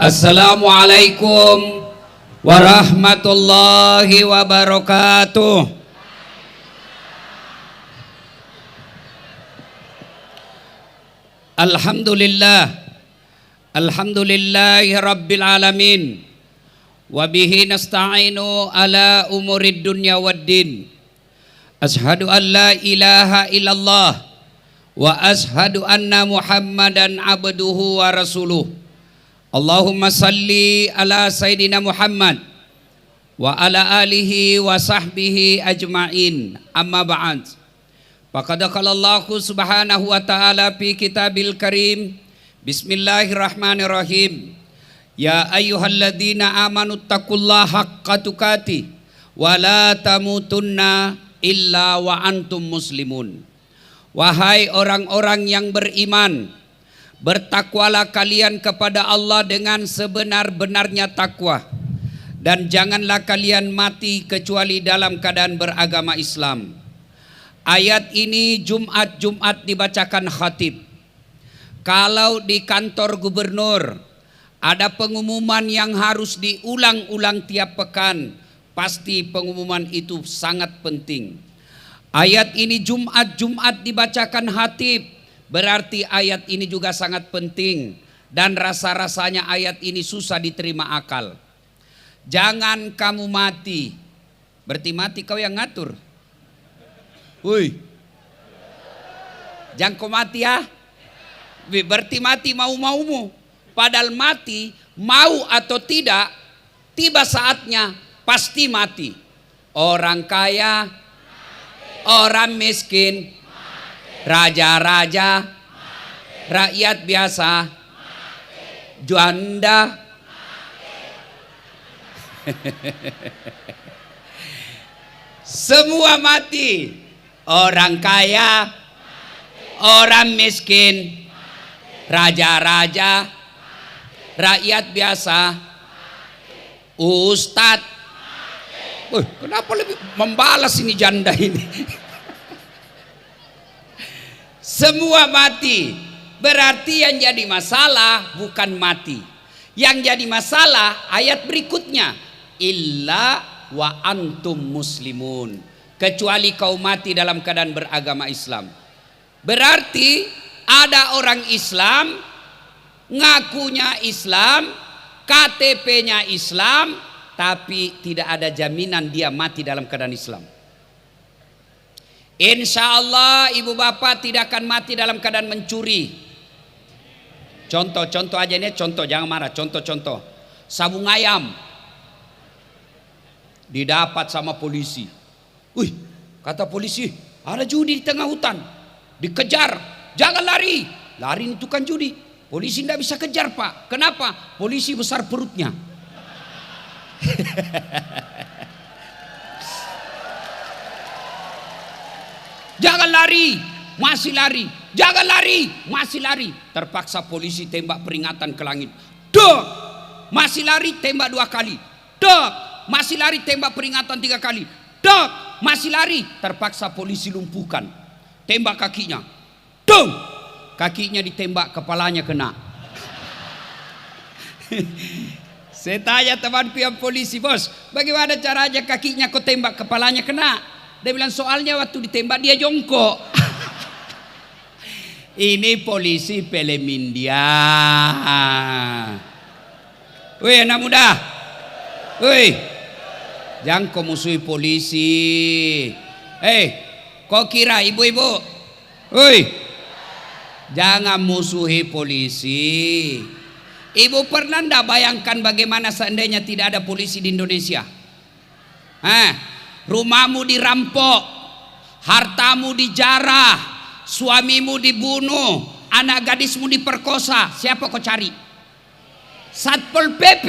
Assalamualaikum warahmatullahi wabarakatuh. Alhamdulillahi rabbil alamin. Wabihi nasta'inu ala umurid dunya waddin. Ashadu an la ilaha illallah wa ashadu anna muhammadan abduhu wa rasuluh. Allahumma salli ala Sayyidina Muhammad wa ala alihi wa sahbihi ajma'in. Amma ba'd. Faqad qala Allahu subhanahu wa ta'ala fi kitabil karim. Bismillahirrahmanirrahim. Ya ayyuhalladzina amanu taqullaha haqqa tuqatih wa la tamutunna illa wa antum muslimun. Wahai orang-orang yang beriman, bertakwalah kalian kepada Allah dengan sebenar-benarnya takwa, dan janganlah kalian mati kecuali dalam keadaan beragama Islam. Ayat ini Jumat dibacakan khatib. Kalau di kantor gubernur ada pengumuman yang harus diulang-ulang tiap pekan, pasti pengumuman itu sangat penting. Ayat ini Jumat dibacakan khatib, berarti ayat ini juga sangat penting, dan rasa-rasanya ayat ini susah diterima akal. Jangan kamu mati. Berarti mati kau yang ngatur. Woi, jangan kau mati ya. Berarti mati mau-maumu. Padahal mati mau atau tidak, tiba saatnya pasti mati. Orang kaya, orang miskin, raja-raja, rakyat biasa, janda, semua mati. Orang kaya, orang miskin, raja-raja, rakyat biasa, ustadz. Kenapa lebih membalas ini janda ini? Semua mati. Berarti yang jadi masalah bukan mati. Yang jadi masalah ayat berikutnya, illa wa antum muslimun, kecuali kau mati dalam keadaan beragama Islam. Berarti ada orang Islam, ngakunya Islam, KTP-nya Islam, tapi tidak ada jaminan dia mati dalam keadaan Islam. Insya Allah ibu bapak tidak akan mati dalam keadaan mencuri. Contoh aja ini, contoh, jangan marah. Contoh, sabung ayam didapat sama polisi. Wih, kata polisi, ada judi di tengah hutan. Dikejar, jangan lari. Lari itu kan judi. Polisi tidak bisa kejar pak. Kenapa? Polisi besar perutnya. Jangan lari, masih lari. Jangan lari, masih lari. Terpaksa polisi tembak peringatan ke langit. Dok, masih lari, tembak 2 kali. Dok, masih lari, tembak peringatan 3 kali. Dok, masih lari. Terpaksa polisi lumpuhkan. Tembak kakinya. Dong, kakinya ditembak, kepalanya kena. Saya tanya teman yang polisi, bos, bagaimana caranya kakinya kau tembak, kepalanya kena? Dia bilang soalnya waktu ditembak dia jongkok. Ini polisi film India. Woi anak muda, woi, jangan kau musuhi polisi. Kau kira ibu-ibu, woi, jangan musuhi polisi. Ibu pernah ndak bayangkan bagaimana seandainya tidak ada polisi di Indonesia? Rumahmu dirampok, hartamu dijarah, suamimu dibunuh, anak gadismu diperkosa. Siapa kau cari? Satpol PP.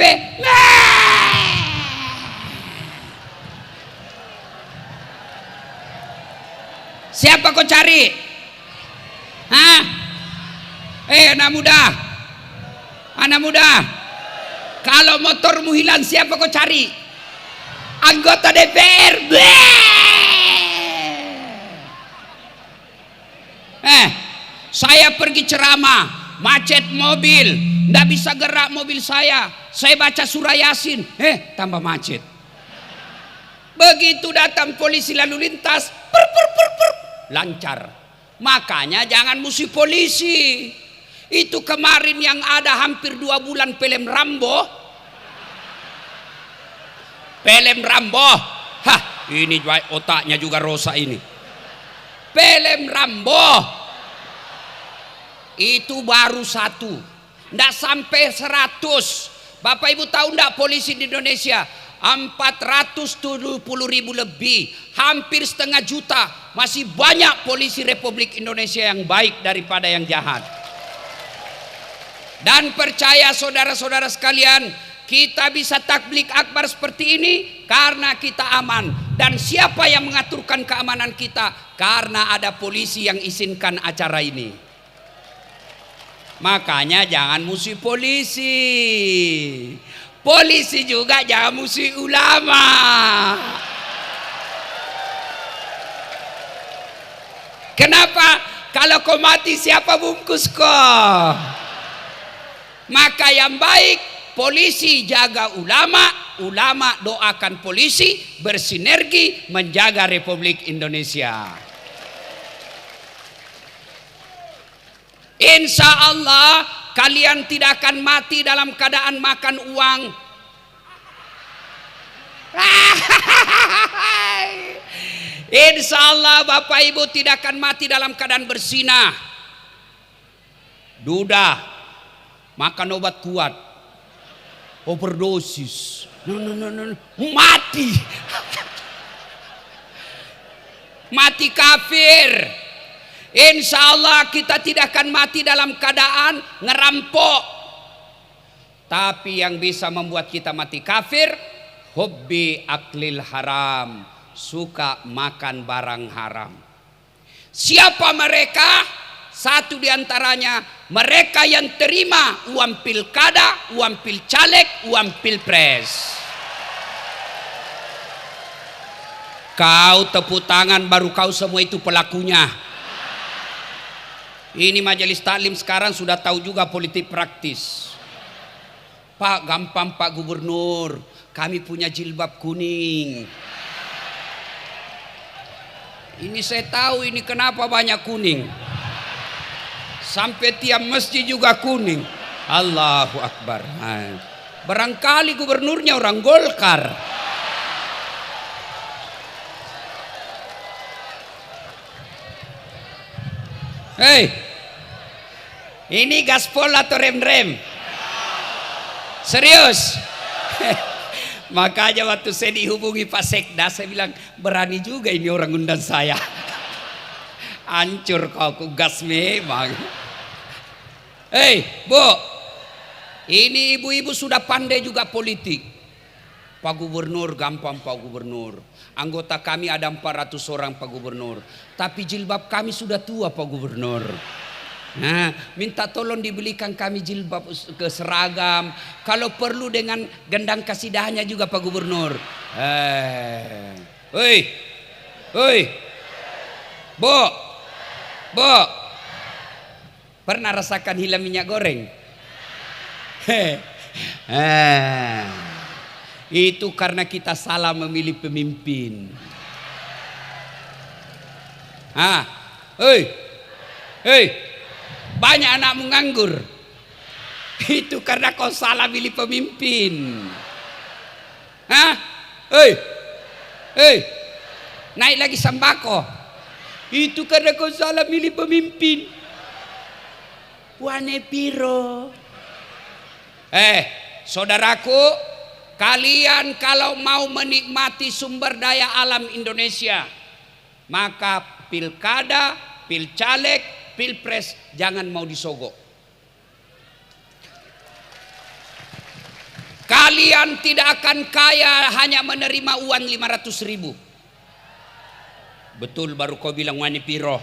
Siapa kau cari? Anak muda, kalau motormu hilang siapa kau cari? Anggota DPR. Saya pergi ceramah, macet mobil, nggak bisa gerak mobil saya baca surah Yasin, tambah macet. Begitu datang polisi lalu lintas, lancar. Makanya jangan musuh polisi. Itu kemarin yang ada hampir 2 bulan film Rambo. Hah, ini otaknya juga rosak ini. Film Rambo itu baru 1, ndak sampai 100. Bapak Ibu tahu ndak polisi di Indonesia 470.000 lebih, hampir setengah juta. Masih banyak polisi Republik Indonesia yang baik daripada yang jahat. Dan percaya saudara-saudara sekalian, kita bisa takbik akbar seperti ini karena kita aman. Dan siapa yang mengaturkan keamanan kita? Karena ada polisi yang izinkan acara ini. Makanya jangan musuh polisi. Polisi juga jangan musuh ulama. Kenapa? Kalau kau mati siapa bungkus kau? Maka yang baik, polisi jaga ulama, ulama doakan polisi, bersinergi menjaga Republik Indonesia. Insya Allah kalian tidak akan mati dalam keadaan makan uang. Insya Allah Bapak Ibu tidak akan mati dalam keadaan bersinah. Duda, makan obat kuat, overdosis, mati. Mati kafir. Insya Allah kita tidak akan mati dalam keadaan ngerampok. Tapi yang bisa membuat kita mati kafir, hobbi aklil haram, suka makan barang haram. Siapa mereka? Satu diantaranya mereka yang terima uang pilkada, uang pilcaleg, uang pilpres. Kau tepuk tangan baru kau semua itu pelakunya. Ini majelis taklim sekarang sudah tahu juga politik praktis. Pak, gampang Pak Gubernur, kami punya jilbab kuning. Ini saya tahu ini kenapa banyak kuning. Sampai tiap masjid juga kuning. Allahu Akbar. Barangkali gubernurnya orang Golkar. Hei, ini gaspol atau rem-rem? Serius? Makanya waktu saya dihubungi Pak Sekda, saya bilang berani juga ini orang undang saya. Hancur kau, ku gas memang. Hei, Bu, ini ibu-ibu sudah pandai juga politik. Pak Gubernur, gampang Pak Gubernur. Anggota kami ada 400 orang Pak Gubernur. Tapi jilbab kami sudah tua Pak Gubernur. Nah, minta tolong dibelikan kami jilbab ke seragam. Kalau perlu dengan gendang kasidahnya juga Pak Gubernur. Hei, Bu, pernah rasakan hilang minyak goreng? Itu karena kita salah memilih pemimpin. Banyak anakmu nganggur. Itu karena kau salah milih pemimpin. Naik lagi sembako. Itu karena kau salah milih pemimpin. Wane piro. Saudaraku, kalian kalau mau menikmati sumber daya alam Indonesia, maka pilkada, pilcaleg, pilpres jangan mau disogok. Kalian tidak akan kaya hanya menerima uang 500.000. Betul baru kau bilang wani piro.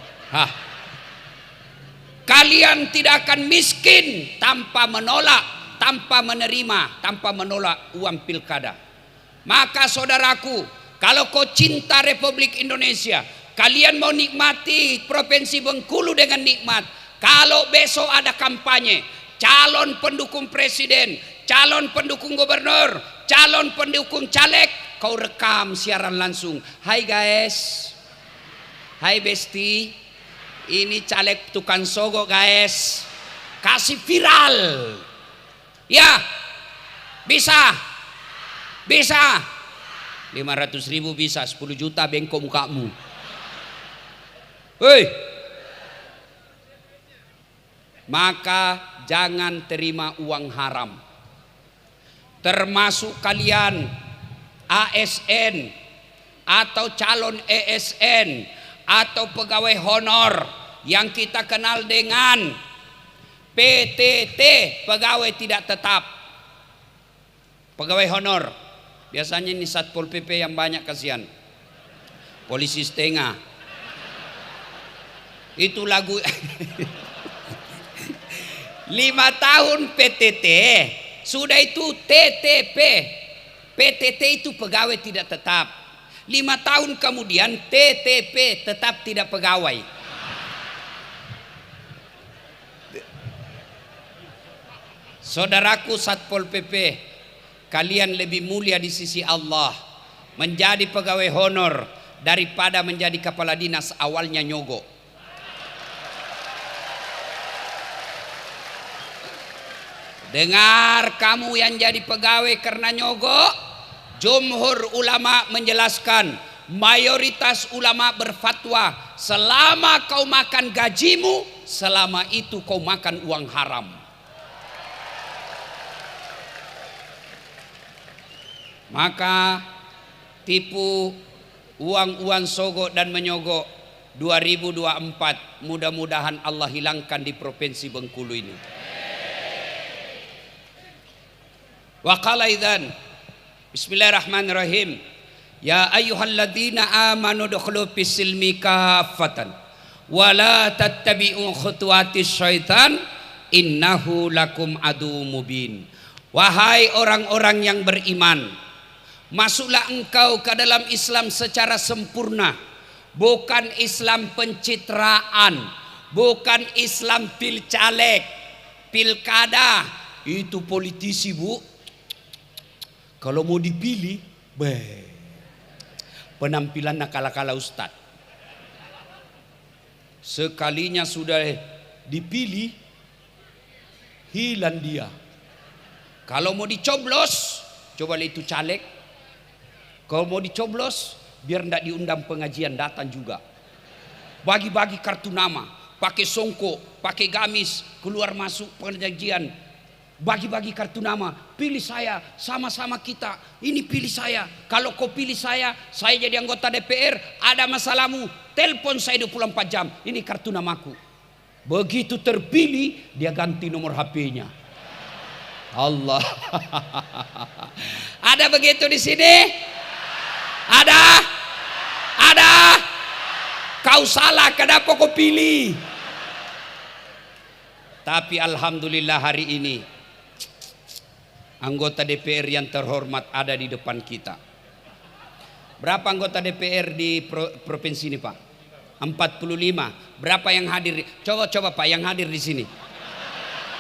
Kalian tidak akan miskin tanpa menolak, tanpa menerima, tanpa menolak uang pilkada. Maka saudaraku, kalau kau cinta Republik Indonesia, kalian mau nikmati Provinsi Bengkulu dengan nikmat. Kalau besok ada kampanye, calon pendukung presiden, calon pendukung gubernur, calon pendukung caleg, kau rekam siaran langsung. Hai guys, hai besti, ini caleg tukang sogo guys, kasih viral. Ya, bisa, bisa. 500.000 bisa, 10 juta bengkok mukamu. Hei, maka jangan terima uang haram, termasuk kalian ASN atau calon ESN atau pegawai honor yang kita kenal dengan PTT, pegawai tidak tetap, pegawai honor. Biasanya ini Satpol PP yang banyak, kasihan. Polisi setengah. Itu lagu 5 tahun PTT, sudah itu TTP. PTT itu pegawai tidak tetap. 5 tahun kemudian TTP, tetap tidak pegawai. Saudaraku Satpol PP, kalian lebih mulia di sisi Allah menjadi pegawai honor daripada menjadi kepala dinas awalnya nyogok. Dengar kamu yang jadi pegawai karena nyogok, jumhur ulama menjelaskan, mayoritas ulama berfatwa, selama kau makan gajimu, selama itu kau makan uang haram. Maka tipu uang-uang sogok dan menyogok 2024 mudah-mudahan Allah hilangkan di provinsi Bengkulu ini. Wa qala idzan bismillahirrahmanirrahim ya ayyuhalladzina amanu dukhulu fis-silmi kaffatan wa la tattabi'u khutuwatis syaitan innahu lakum adu mubin. Wahai orang-orang yang beriman, masuklah engkau ke dalam Islam secara sempurna, bukan Islam pencitraan, bukan Islam pilcaleg, pilkada. Itu politisi, Bu. Kalau mau dipilih, penampilan nakala-kala ustad. Sekalinya sudah dipilih, hilang dia. Kalau mau dicoblos, coba lihat itu caleg. Kalau mau dicoblos, biar tidak diundang pengajian, datang juga. Bagi-bagi kartu nama, pakai songkok, pakai gamis, keluar masuk pengajian. Bagi-bagi kartu nama, pilih saya, sama-sama kita. Ini pilih saya. Kalau kau pilih saya jadi anggota DPR. Ada masalahmu, telepon saya 24 jam. Ini kartu namaku. Begitu terpilih, dia ganti nomor HP-nya. Allah. Ada begitu di sini? Ada? Ada? Kau salah, kenapa kau pilih? Tapi alhamdulillah hari ini anggota DPR yang terhormat ada di depan kita. Berapa anggota DPR di provinsi ini, Pak? 45. Berapa yang hadir? Coba Pak yang hadir di sini.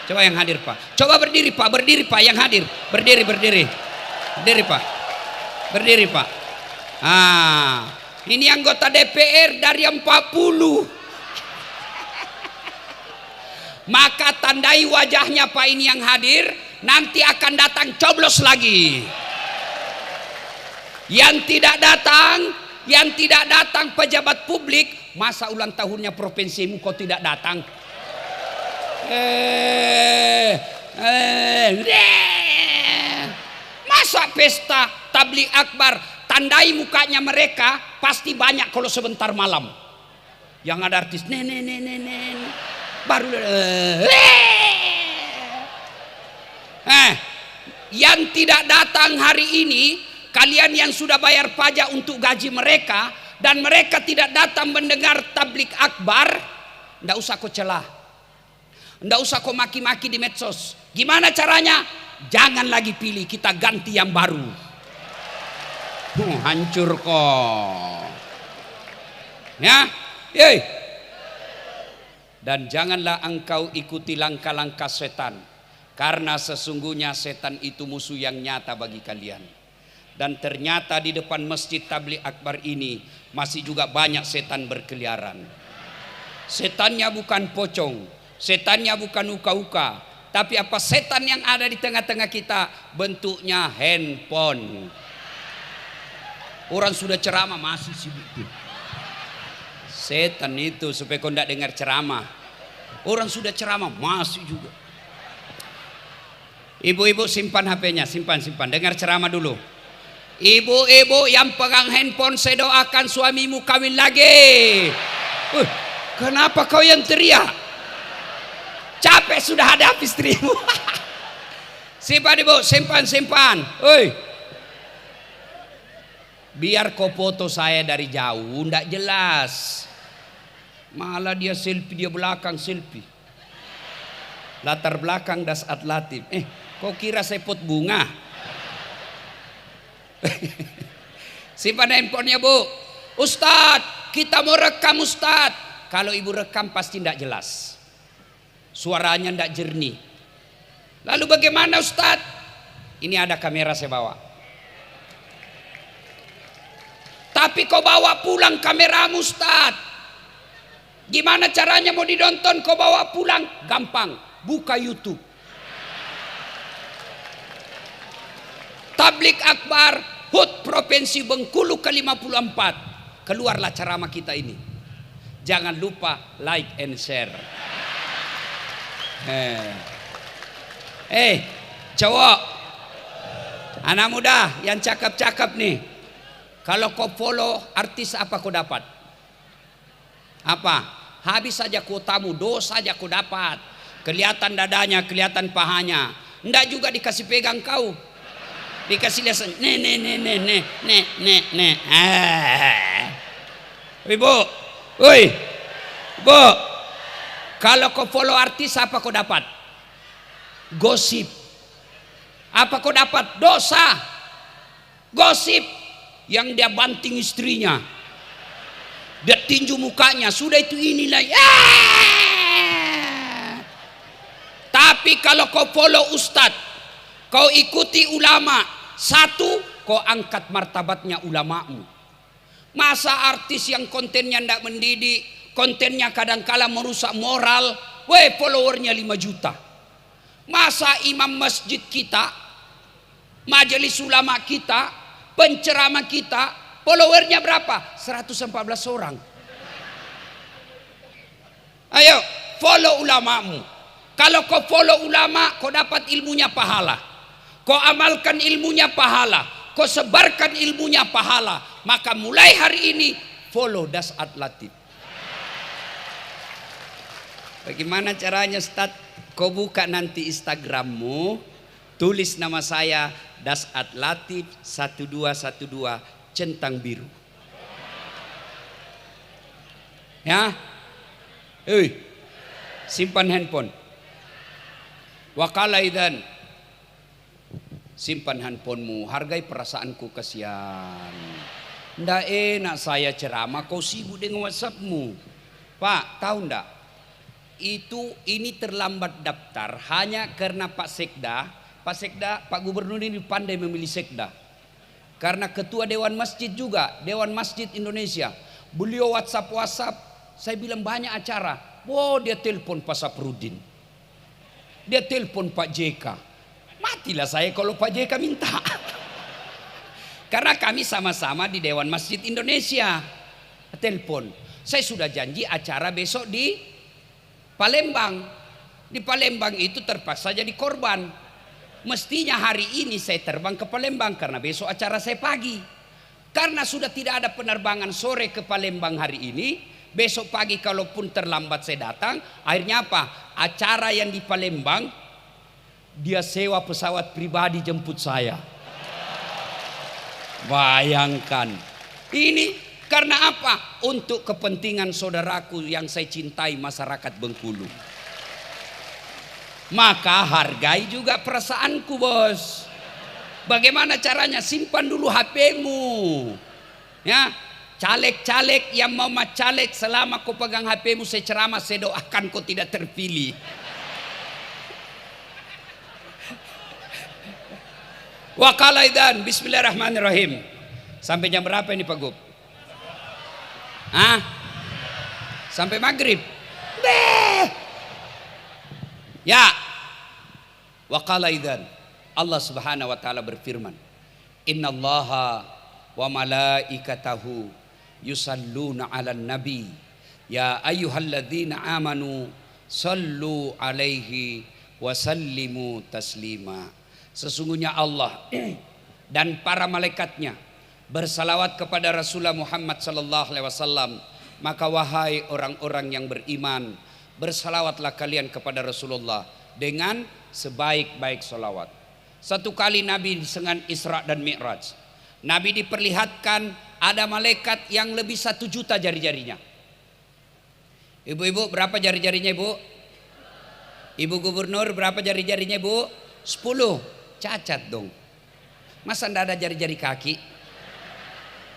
Coba yang hadir, Pak. Coba berdiri, Pak. Berdiri, Pak, yang hadir. Berdiri. Berdiri, Pak. Berdiri, Pak. Ah, ini anggota DPR dari 40. Maka tandai wajahnya Pak ini yang hadir, nanti akan datang coblos lagi. Yang tidak datang pejabat publik, masa ulang tahunnya provinsimu kau tidak datang? Masa pesta tabligh akbar, tandai mukanya mereka pasti banyak kalau sebentar malam. Yang ada artis baru yang tidak datang hari ini, kalian yang sudah bayar pajak untuk gaji mereka dan mereka tidak datang mendengar tabligh akbar, ndak usah kau celah, ndak usah kau maki-maki di medsos. Gimana caranya? Jangan lagi pilih, kita ganti yang baru. Hancur kok. Ya, dan janganlah engkau ikuti langkah-langkah setan. Karena sesungguhnya setan itu musuh yang nyata bagi kalian. Dan ternyata di depan Masjid Tabligh Akbar ini masih juga banyak setan berkeliaran. Setannya bukan pocong, setannya bukan uka-uka, tapi apa setan yang ada di tengah-tengah kita bentuknya handphone. Orang sudah ceramah masih sibuk tuh. Setan itu supaya kau tidak dengar ceramah. Orang sudah ceramah masih juga. Ibu-ibu simpan HP-nya, simpan. Dengar ceramah dulu. Ibu-ibu yang pegang handphone, saya doakan suamimu kawin lagi. Kenapa kau yang teriak? Capek sudah ada istrimu. Simpan ibu, simpan. Biar kau foto saya dari jauh, ndak jelas. Malah dia selfie, dia belakang selfie. Latar belakang Dasat Latif. Kau kira saya pot bunga? Simpan handphonenya bu. Ustadz, kita mau rekam Ustadz. Kalau ibu rekam pasti ndak jelas. Suaranya ndak jernih. Lalu bagaimana Ustadz? Ini ada kamera saya bawa. Tapi kau bawa pulang kameramu Ustaz. Gimana caranya mau ditonton? Kau bawa pulang? Gampang, buka YouTube. Tabligh Akbar HUT Provinsi Bengkulu ke-54. Keluarlah ceramah kita ini. Jangan lupa like and share. Cowok, anak muda yang cakep-cakep nih. Kalau kau follow artis apa kau dapat? Apa? Habis saja kuotamu, dosa saja kau dapat. Kelihatan dadanya, kelihatan pahanya. Ndak juga dikasih pegang kau. Dikasih lihat, nih. Ibu, Bu. Kalau kau follow artis apa kau dapat? Gosip. Apa kau dapat? Dosa. Gosip. Yang dia banting istrinya, dia tinju mukanya, sudah itu inilah. Tapi kalau kau follow ustadz, kau ikuti ulama, satu, kau angkat martabatnya ulamamu. Masa artis yang kontennya tidak mendidik, kontennya kadangkala merusak moral, followernya 5 juta. Masa imam masjid kita, majelis ulama kita, penceramah kita, followernya berapa? 114 orang. Ayo, follow ulamamu. Kalau kau follow ulama, kau dapat ilmunya pahala. Kau amalkan ilmunya pahala. Kau sebarkan ilmunya pahala. Maka mulai hari ini, follow Dasat Latif. Bagaimana caranya Ustaz? Kau buka nanti Instagrammu, tulis nama saya Dasat Latif 1212 centang biru. Ya. Simpan handphone. Wakalaidan. Simpan handphonemu, hargai perasaanku, kasihan. Ndak enak saya ceramah kau sibuk dengan WhatsAppmu. Pak, tahu ndak? Ini terlambat daftar hanya karena Pak Sekda, Pak Gubernur ini pandai memilih sekda. Karena ketua Dewan Masjid juga, Dewan Masjid Indonesia. Beliau WhatsApp, saya bilang banyak acara. Dia telepon Pak Saprudin. Dia telepon Pak JK. Matilah saya kalau Pak JK minta. Karena kami sama-sama di Dewan Masjid Indonesia. Telepon. Saya sudah janji acara besok di Palembang. Di Palembang itu terpaksa jadi korban. Mestinya hari ini saya terbang ke Palembang karena besok acara saya pagi. Karena sudah tidak ada penerbangan sore ke Palembang hari ini, besok pagi kalaupun terlambat saya datang, akhirnya apa? Acara yang di Palembang dia sewa pesawat pribadi jemput saya. Bayangkan. Ini karena apa? Untuk kepentingan saudaraku yang saya cintai, masyarakat Bengkulu. Maka hargai juga perasaanku, bos. Bagaimana caranya? Simpan dulu HP-mu. Ya, caleg-caleg yang mau caleg, selama kau pegang HP-mu saya ceramah, saya doakan kau tidak terpilih. Wa qala idzan bismillahirrahmanirrahim. Sampai jam berapa ini Pak Gub? Sampai maghrib. Ya. Wa qala idzan. Allah Subhanahu wa taala berfirman, "Innallaha wa malaikatahu yusalluna 'alan nabi ya ayyuhalladzina amanu sallu 'alaihi wa sallimu taslima." Sesungguhnya Allah dan para malaikatnya bersalawat kepada Rasulullah Muhammad sallallahu alaihi wasallam. Maka wahai orang-orang yang beriman, bersalawatlah kalian kepada Rasulullah dengan sebaik-baik salawat. Satu kali Nabi dengan Isra dan Mi'raj, Nabi diperlihatkan ada malaikat yang lebih 1 juta jari-jarinya. Ibu-ibu berapa jari-jarinya ibu? Ibu gubernur berapa jari-jarinya ibu? 10. Cacat dong. Masa ndak ada jari-jari kaki?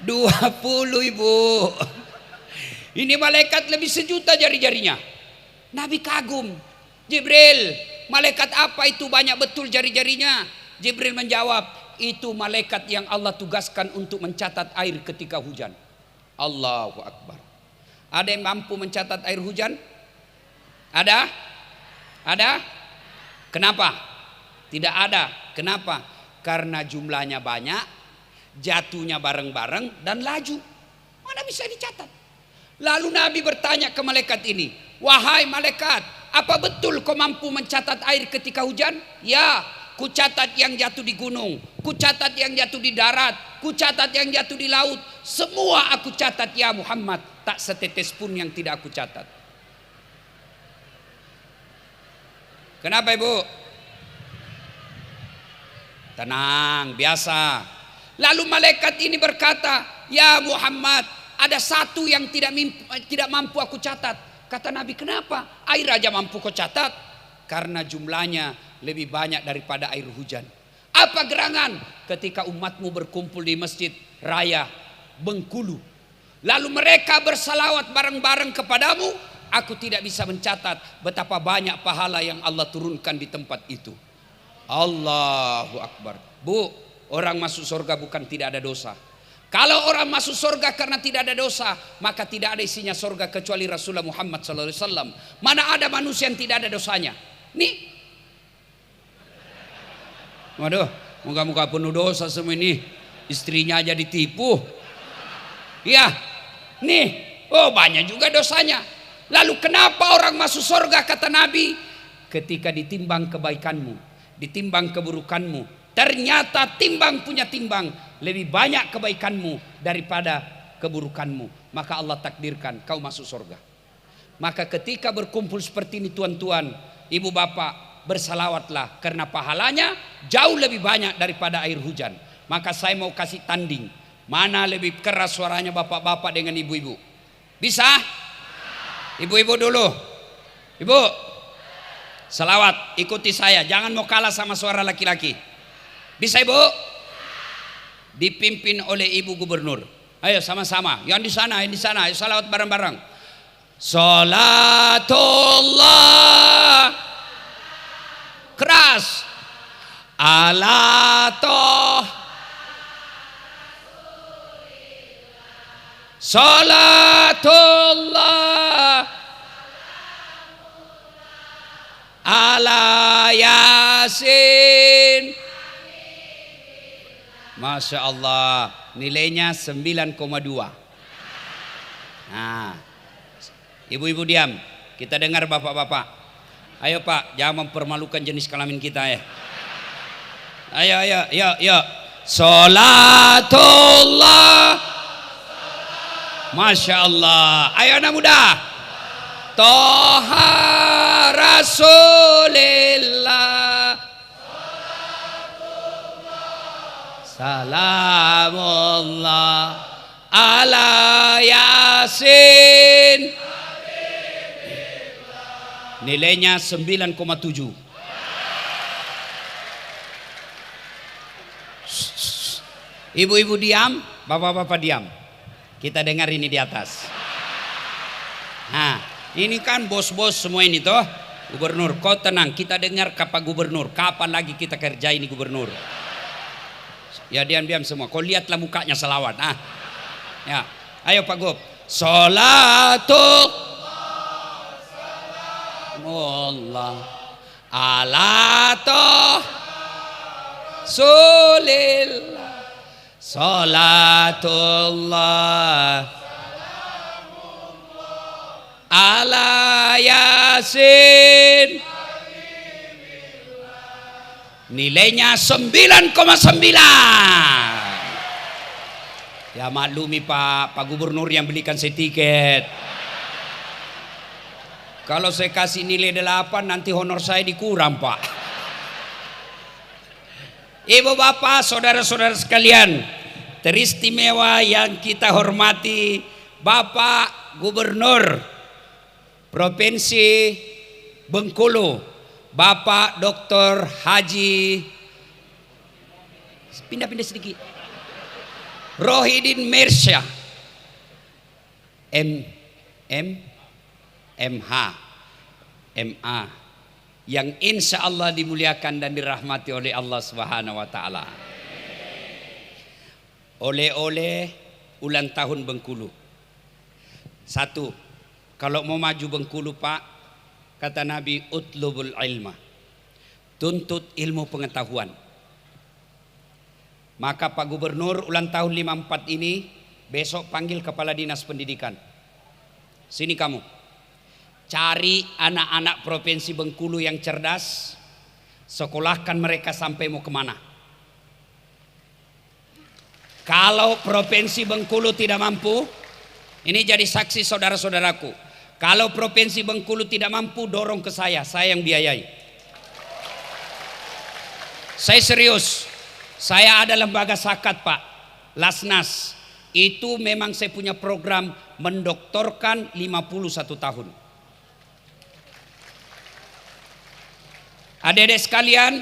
20 ibu. Ini malaikat lebih 1 juta jari-jarinya. Nabi kagum. Jibril, malaikat apa itu banyak betul jari-jarinya? Jibril menjawab, itu malaikat yang Allah tugaskan untuk mencatat air ketika hujan. Allahu Akbar. Ada yang mampu mencatat air hujan? Ada? Ada? Kenapa? Tidak ada. Kenapa? Karena jumlahnya banyak, jatuhnya bareng-bareng dan laju. Mana bisa dicatat? Lalu Nabi bertanya ke malaikat ini, "Wahai malaikat, apa betul kau mampu mencatat air ketika hujan?" "Ya, ku catat yang jatuh di gunung, ku catat yang jatuh di darat, ku catat yang jatuh di laut. Semua aku catat ya Muhammad, tak setetes pun yang tidak aku catat." Kenapa ibu? Tenang, biasa. Lalu malaikat ini berkata, "Ya Muhammad, ada satu yang tidak mampu aku catat." Kata Nabi, "Kenapa? Air aja mampu kau catat." "Karena jumlahnya lebih banyak daripada air hujan." "Apa gerangan?" "Ketika umatmu berkumpul di masjid raya Bengkulu, lalu mereka bersalawat bareng-bareng kepadamu, aku tidak bisa mencatat betapa banyak pahala yang Allah turunkan di tempat itu." Allahu Akbar. Bu, orang masuk surga bukan tidak ada dosa. Kalau orang masuk surga karena tidak ada dosa, maka tidak ada isinya surga kecuali Rasulullah Muhammad SAW. Mana ada manusia yang tidak ada dosanya? Nih, waduh, muka-muka penuh dosa semua ini. Istrinya aja ditipu. Ya, nih, oh banyak juga dosanya. Lalu kenapa orang masuk surga kata Nabi? Ketika ditimbang kebaikanmu, ditimbang keburukanmu, ternyata timbang punya timbang lebih banyak kebaikanmu daripada keburukanmu, maka Allah takdirkan kau masuk surga. Maka ketika berkumpul seperti ini tuan-tuan, ibu bapak, bersalawatlah karena pahalanya jauh lebih banyak daripada air hujan. Maka saya mau kasih tanding, mana lebih keras suaranya bapak-bapak dengan ibu-ibu? Bisa? Ibu-ibu dulu. Ibu, salawat, ikuti saya, jangan mau kalah sama suara laki-laki. Bisa ibu? Dipimpin oleh ibu gubernur. Ayo sama-sama, yang di sana, yang di sana, ayo salawat bareng-bareng. Salatullah, keras, ala toh, salatullah ala yasin. Masya Allah, nilainya 9,2. Nah, ibu-ibu diam, kita dengar bapak-bapak. Ayo Pak, jangan mempermalukan jenis kelamin kita ya. Ayo, ayo, yuk, yuk. Salatullah, Masya Allah. Ayo anak muda. Toha Rasulillah, salamullah ala yasin. Nilainya 9,7. Ibu-ibu diam, bapak-bapak diam. Kita dengar ini di atas. Nah, ini kan bos-bos semua ini toh. Gubernur, kau tenang, kita dengar kata gubernur. Kapan lagi kita kerja ini gubernur? Ya diam-diam semua. Kau lihatlah mukanya selawat. Ah. Ya. Ayo Pak Gub. Salatul Allah ala Rasulillah. Salatullah ala Yasin. Nilainya 9,9. Ya maklumi Pak Gubernur yang belikan saya tiket. Kalau saya kasih nilai 8 nanti honor saya dikurang Pak. Ibu bapak saudara-saudara sekalian, teristimewa yang kita hormati Bapak Gubernur Provinsi Bengkulu, Bapak Dr. Haji pindah sedikit Rohidin Mirsya MA yang insya Allah dimuliakan dan dirahmati oleh Allah Subhanahu wa Ta'ala. Oleh-oleh ulang tahun Bengkulu. 1, kalau mau maju Bengkulu Pak, kata Nabi, utlubul ilma, tuntut ilmu pengetahuan. Maka Pak Gubernur ulang tahun 54 ini besok panggil Kepala Dinas Pendidikan. Sini kamu, cari anak-anak Provinsi Bengkulu yang cerdas, sekolahkan mereka sampai mau kemana. Kalau Provinsi Bengkulu tidak mampu, ini jadi saksi saudara-saudaraku, kalau Provinsi Bengkulu tidak mampu, dorong ke saya yang biayai. Saya serius, saya ada lembaga zakat Pak, Lasnas. Itu memang saya punya program mendoktorkan 51 tahun. Adik-adik sekalian,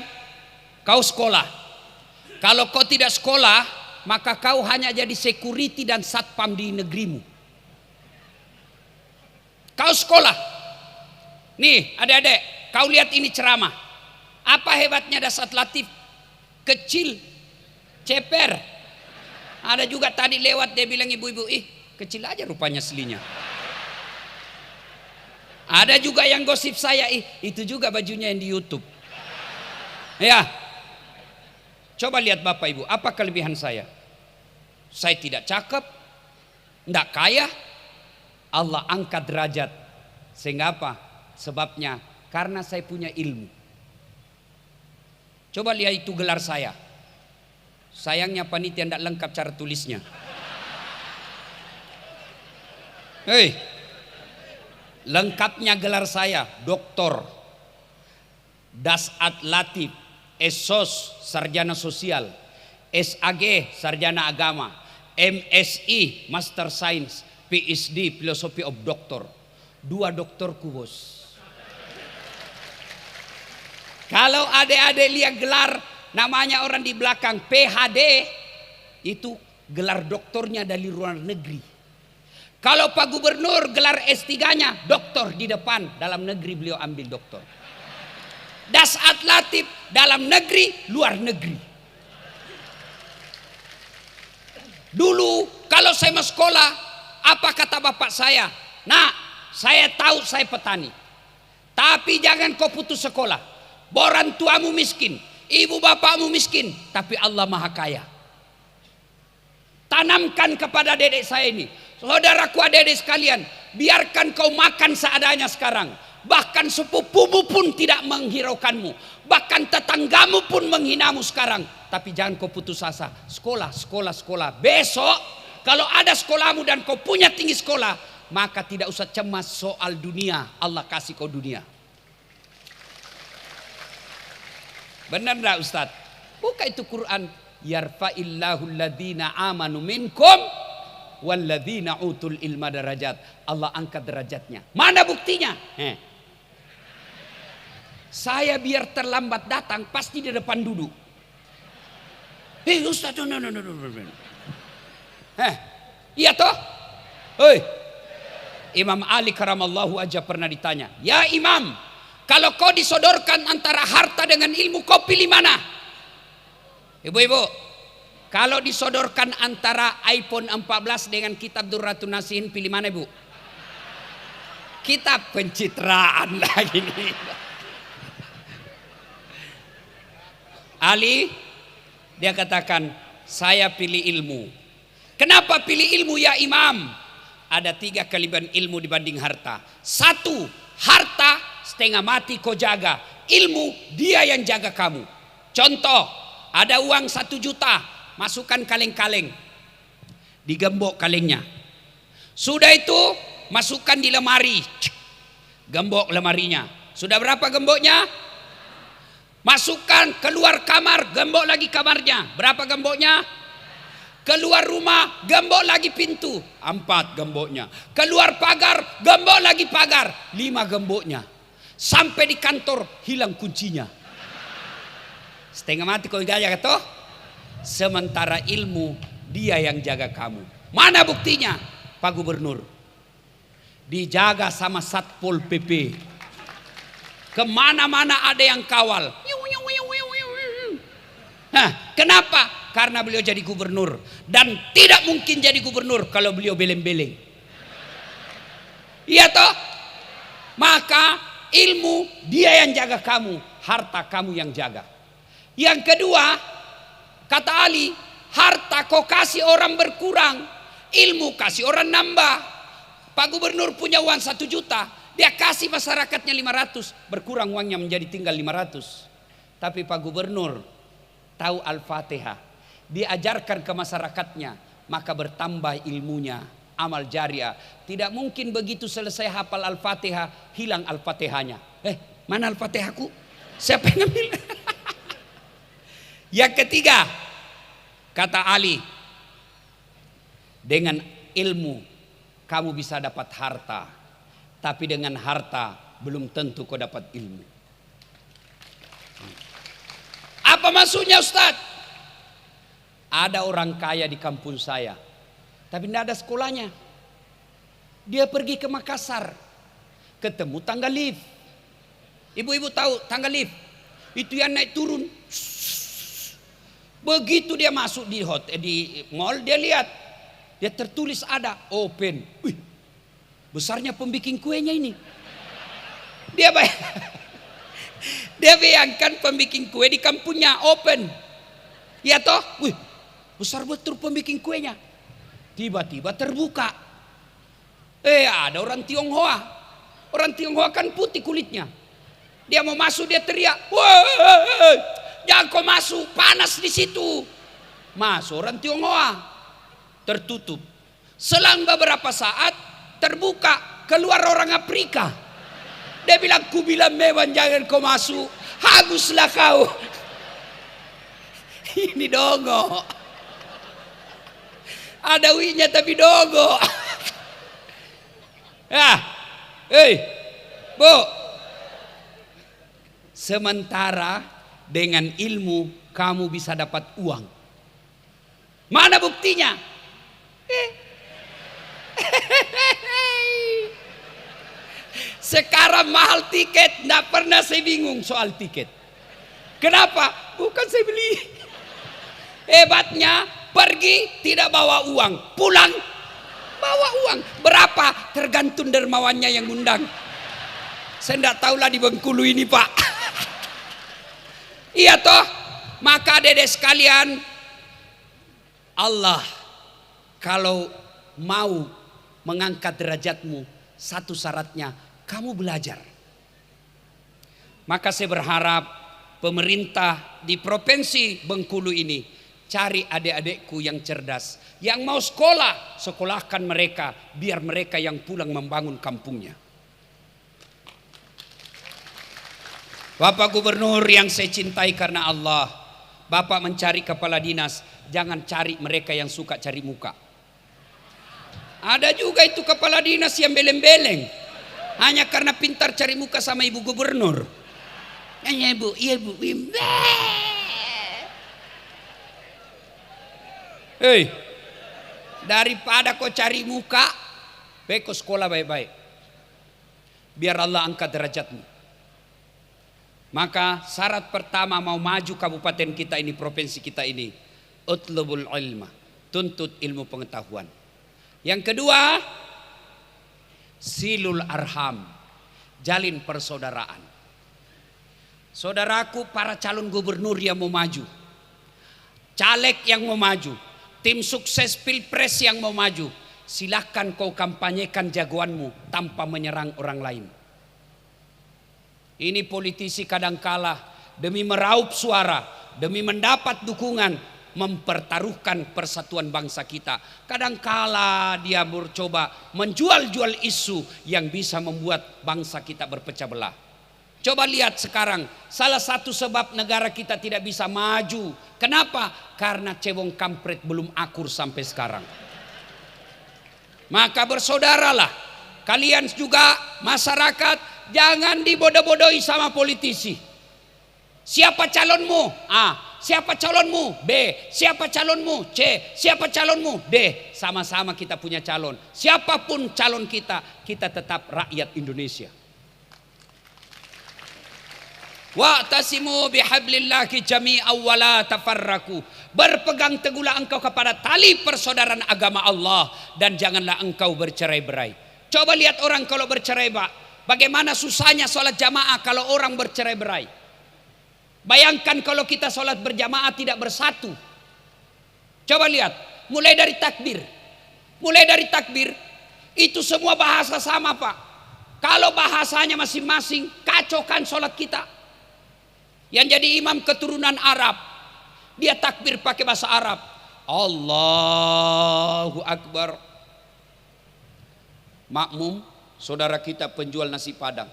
kau sekolah. Kalau kau tidak sekolah, maka kau hanya jadi security dan satpam di negerimu. Kau sekolah. Nih adik-adik, kau lihat ini ceramah. Apa hebatnya Dasat Latif? Kecil, ceper. Ada juga tadi lewat dia bilang ibu-ibu, kecil aja rupanya aslinya. Ada juga yang gosip saya, itu juga bajunya yang di YouTube. Ya, coba lihat Bapak Ibu, apa kelebihan saya? Saya tidak cakep, tidak kaya, Allah angkat derajat. Sehingga apa? Sebabnya karena saya punya ilmu. Coba lihat itu gelar saya. Sayangnya panitia tidak lengkap cara tulisnya. Hei, lengkapnya gelar saya Doktor, Dasat Latif, SOS Sarjana Sosial, SAG Sarjana Agama, MSI Master Science, PhD Philosophy of Doctor. 2 doktorku bos. Kalau adik-adik lihat gelar namanya orang di belakang PhD, itu gelar doktornya dari luar negeri. Kalau Pak Gubernur gelar S3-nya doktor, di depan dalam negeri beliau ambil doktor. Dasat Latif dalam negeri, luar negeri. Dulu kalau saya mau sekolah, apa kata bapak saya? Nah, saya tahu saya petani, tapi jangan kau putus sekolah. Orang tuamu miskin, ibu bapakmu miskin, tapi Allah Maha Kaya. Tanamkan kepada dedek saya ini, saudaraku, adik-adik sekalian, biarkan kau makan seadanya sekarang. Bahkan sepupumu pun tidak menghiraukanmu, bahkan tetanggamu pun menghinamu sekarang. Tapi jangan kau putus asa. Sekolah, sekolah, sekolah. Besok kalau ada sekolahmu dan kau punya tinggi sekolah, maka tidak usah cemas soal dunia. Allah kasih kau dunia. Benar enggak Ustaz? Buka itu Quran. Yarfa'illahu alladhina amanu minkum walladhina utul ilma darajat. Allah angkat derajatnya. Mana buktinya? Saya biar terlambat datang pasti di depan duduk. Ustaz, no. Iya toh? Imam Ali karamallahu aja pernah ditanya, ya Imam, kalau kau disodorkan antara harta dengan ilmu, kau pilih mana? Ibu-ibu, Kalau disodorkan antara iPhone 14 dengan kitab Durratun Nasihin, pilih mana Bu? Kitab pencitraan lagi nih. Ali, dia katakan, saya pilih ilmu. Kenapa pilih ilmu ya Imam? Ada 3 kelebihan ilmu dibanding harta. 1, harta setengah mati kau jaga. Ilmu dia yang jaga kamu. Contoh, ada uang 1 juta, masukkan kaleng-kaleng, digembok kalengnya. Sudah itu masukkan di lemari, gembok lemarinya. Sudah berapa gemboknya? Masukkan keluar kamar, gembok lagi kamarnya. Berapa gemboknya? Keluar rumah, gembok lagi pintu. 4 gemboknya. Keluar pagar, gembok lagi pagar. 5 gemboknya. Sampai di kantor hilang kuncinya. Setengah mati kau gaya toh. Sementara ilmu dia yang jaga kamu. Mana buktinya? Pak Gubernur dijaga sama Satpol PP. Kemana-mana ada yang kawal. Nah, kenapa? Karena beliau jadi gubernur. Dan tidak mungkin jadi gubernur kalau beliau beleng-beleng. Iya toh? Maka ilmu dia yang jaga kamu, harta kamu yang jaga. Yang kedua, kata Ali, harta kau kasih orang berkurang, ilmu kasih orang nambah. Pak Gubernur punya uang 1 juta, dia kasih masyarakatnya 500, berkurang uangnya menjadi tinggal 500. Tapi Pak Gubernur tahu Al-Fatihah, diajarkan ke masyarakatnya, maka bertambah ilmunya, amal jariah. Tidak mungkin begitu selesai hafal Al-Fatihah hilang Al-Fatihahnya. Mana Al-Fatihahku? Siapa yang ngambil? Yang ketiga, kata Ali, dengan ilmu kamu bisa dapat harta, tapi dengan harta belum tentu kau dapat ilmu. Apa maksudnya Ustaz? Ada orang kaya di kampung saya, tapi tidak ada sekolahnya. Dia pergi ke Makassar, ketemu tangga lift. Ibu-ibu tahu tangga lift? Itu yang naik turun. Begitu dia masuk di hotel, di mall, dia lihat, dia tertulis ada open. Wih, besarnya pembikin kuenya ini. Dia bayangkan pembikin kue di kampungnya open. Ya toh? Wih, besar betul pembikin kuenya. Tiba-tiba terbuka. Ada orang Tionghoa. Orang Tionghoa kan putih kulitnya. Dia mau masuk, dia teriak, "Woi, jangan kau masuk, panas di situ." Masuk orang Tionghoa, tertutup. Selang beberapa saat terbuka, keluar orang Afrika. Dia bilang, "Ku bilang Mewan jangan kau masuk, habislah kau." Ini dongo. Ada winya tapi dongo. Bu. Sementara dengan ilmu kamu bisa dapat uang. Mana buktinya? Sekarang mahal tiket, tidak pernah saya bingung soal tiket. Kenapa? Bukan saya beli. Hebatnya, pergi tidak bawa uang, pulang bawa uang. Berapa? Tergantung dermawannya yang undang. Saya tidak tahulah di Bengkulu ini Pak. Iya toh? Maka dedek sekalian, Allah kalau mau mengangkat derajatmu, satu syaratnya kamu belajar. Maka saya berharap pemerintah di provinsi Bengkulu ini cari adik-adikku yang cerdas, yang mau sekolah, sekolahkan mereka, biar mereka yang pulang membangun kampungnya. Bapak Gubernur yang saya cintai karena Allah, Bapak mencari kepala dinas, jangan cari mereka yang suka cari muka. Ada juga itu kepala dinas yang beleng-beleng, hanya karena pintar cari muka sama Ibu Gubernur. Iya Bu, iya Bu. Daripada kau cari muka, baik kau sekolah baik-baik, biar Allah angkat derajatmu. Maka syarat pertama mau maju kabupaten kita ini, provinsi kita ini, utlubul ilma, tuntut ilmu pengetahuan. Yang kedua, silul arham, jalin persaudaraan. Saudaraku, para calon gubernur yang mau maju, caleg yang mau maju, tim sukses pilpres yang mau maju, silahkan kau kampanyekan jagoanmu tanpa menyerang orang lain. Ini politisi kadangkala demi meraup suara, demi mendapat dukungan, mempertaruhkan persatuan bangsa kita. Kadangkala dia mencoba menjual-jual isu yang bisa membuat bangsa kita berpecah belah. Coba lihat sekarang, salah satu sebab negara kita tidak bisa maju. Kenapa? Karena cebong kampret belum akur sampai sekarang. Maka bersaudaralah, kalian juga masyarakat, jangan dibodoh-bodohi sama politisi. Siapa calonmu? A. Siapa calonmu? B. Siapa calonmu? C. Siapa calonmu? D. Sama-sama kita punya calon. Siapapun calon kita, kita tetap rakyat Indonesia. Wa'tasimu bihablillahi jami'an wa la tafarraku. Berpegang teguhlah engkau kepada tali persaudaraan agama Allah dan janganlah engkau bercerai-berai. Coba lihat orang kalau bercerai-berai, bagaimana susahnya sholat jamaah kalau orang bercerai-berai. Bayangkan kalau kita sholat berjamaah tidak bersatu. Coba lihat, mulai dari takbir. Mulai dari takbir, itu semua bahasa sama Pak. Kalau bahasanya masing-masing, kacaukan sholat kita. Yang jadi imam keturunan Arab, dia takbir pakai bahasa Arab. Allahu Akbar. Makmum, saudara kita penjual nasi padang.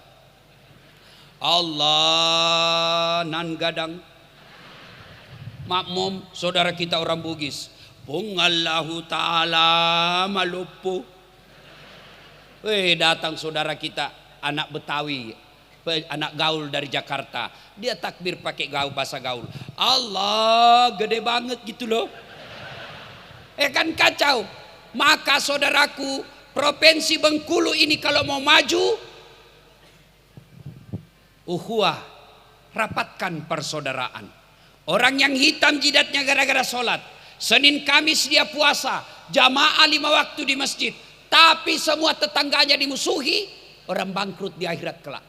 Allah nan gadang. Makmum, saudara kita orang Bugis. Pungallahu ta'ala malupu. Datang saudara kita anak Betawi, anak gaul dari Jakarta, dia takbir pakai gaul, bahasa gaul. Allah gede banget gitu loh. Kan kacau. Maka saudaraku, provinsi Bengkulu ini kalau mau maju, ukhuwah, rapatkan persaudaraan. Orang yang hitam jidatnya gara-gara sholat, Senin Kamis dia puasa, jamaah 5 waktu di masjid, tapi semua tetangganya dimusuhi, orang bangkrut di akhirat kelak.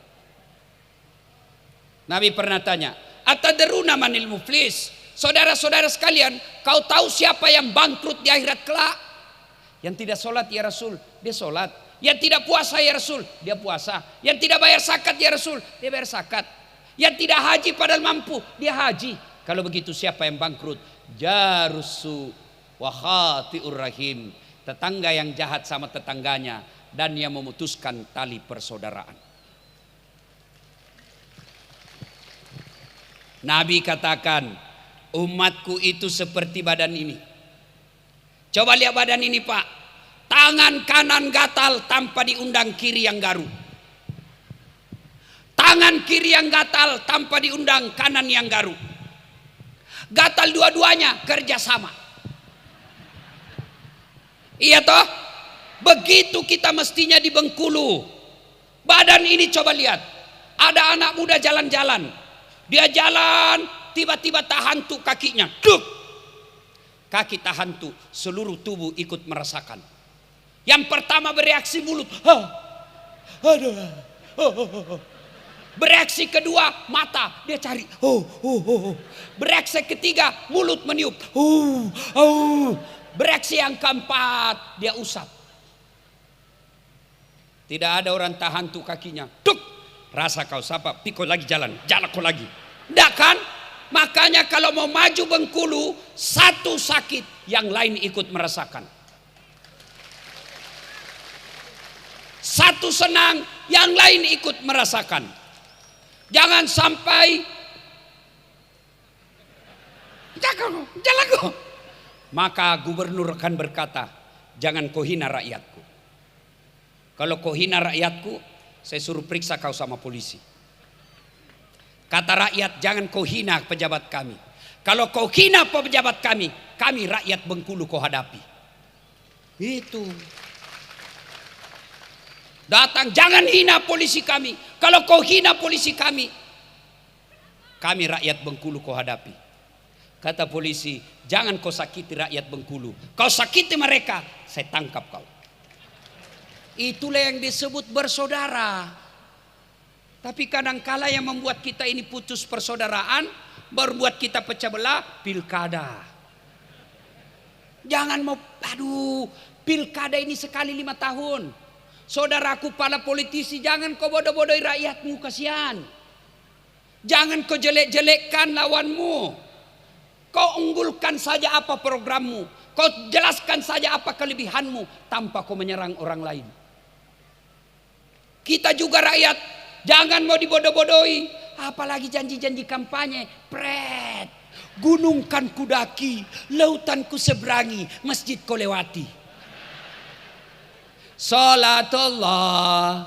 Nabi pernah tanya, atadruna manil muflis? Saudara-saudara sekalian, kau tahu siapa yang bangkrut di akhirat kelak? Yang tidak sholat ya Rasul, dia sholat. Yang tidak puasa ya Rasul, dia puasa. Yang tidak bayar zakat ya Rasul, dia bayar zakat. Yang tidak haji padahal mampu, dia haji. Kalau begitu siapa yang bangkrut? Jarusu wa khati'ur rahim, tetangga yang jahat sama tetangganya dan yang memutuskan tali persaudaraan. Nabi katakan, umatku itu seperti badan ini. Coba lihat badan ini Pak. Tangan kanan gatal tanpa diundang kiri yang garuk. Tangan kiri yang gatal tanpa diundang kanan yang garuk. Gatal dua-duanya kerjasama. Iya toh? Begitu kita mestinya di Bengkulu. Badan ini coba lihat. Ada anak muda jalan-jalan. Dia jalan, tiba-tiba tahantu kakinya. Duk! Kaki tahantu, seluruh tubuh ikut merasakan. Yang pertama bereaksi mulut. Aduh. Bereaksi kedua mata, dia cari. Bereaksi ketiga mulut meniup. Bereaksi yang keempat dia usap. Tidak ada orang tahan tuh kakinya. Duk, rasa kau sapa, pikul lagi jalan kau lagi. Tidak kan? Makanya kalau mau maju Bengkulu, satu sakit, yang lain ikut merasakan. Satu senang, yang lain ikut merasakan. Jangan sampai jago. Maka gubernur akan berkata, jangan kau hina rakyatku. Kalau kau hina rakyatku, saya suruh periksa kau sama polisi. Kata rakyat, jangan kau hina pejabat kami. Kalau kau hina pejabat kami rakyat Bengkulu kau hadapi. Itu. Datang, jangan hina polisi kami. Kalau kau hina polisi kami rakyat Bengkulu kau hadapi. Kata polisi, jangan kau sakiti rakyat Bengkulu. Kau sakiti mereka, saya tangkap kau. Itulah yang disebut bersaudara. Tapi kadangkala yang membuat kita ini putus persaudaraan, berbuat kita pecah belah, pilkada. Jangan mau, pilkada ini sekali 5 tahun. Saudaraku para politisi, jangan kau bodoh-bodohi rakyatmu, kasihan. Jangan kau jelek-jelekkan lawanmu. Kau unggulkan saja apa programmu. Kau jelaskan saja apa kelebihanmu tanpa kau menyerang orang lain. Kita juga rakyat, jangan mau dibodoh-bodohi. Apalagi janji-janji kampanye. Pret, gunung kan kudaki, lautan ku seberangi, masjid kau lewati. Salatullah,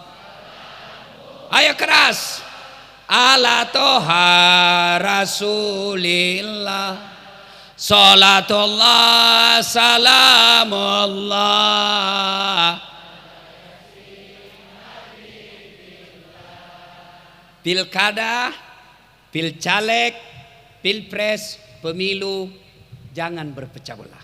ayo keras, ala toha rasulillah. Salatullah salamullah. Pilkada, pilcaleg, pilpres, pemilu, jangan berpecah belah.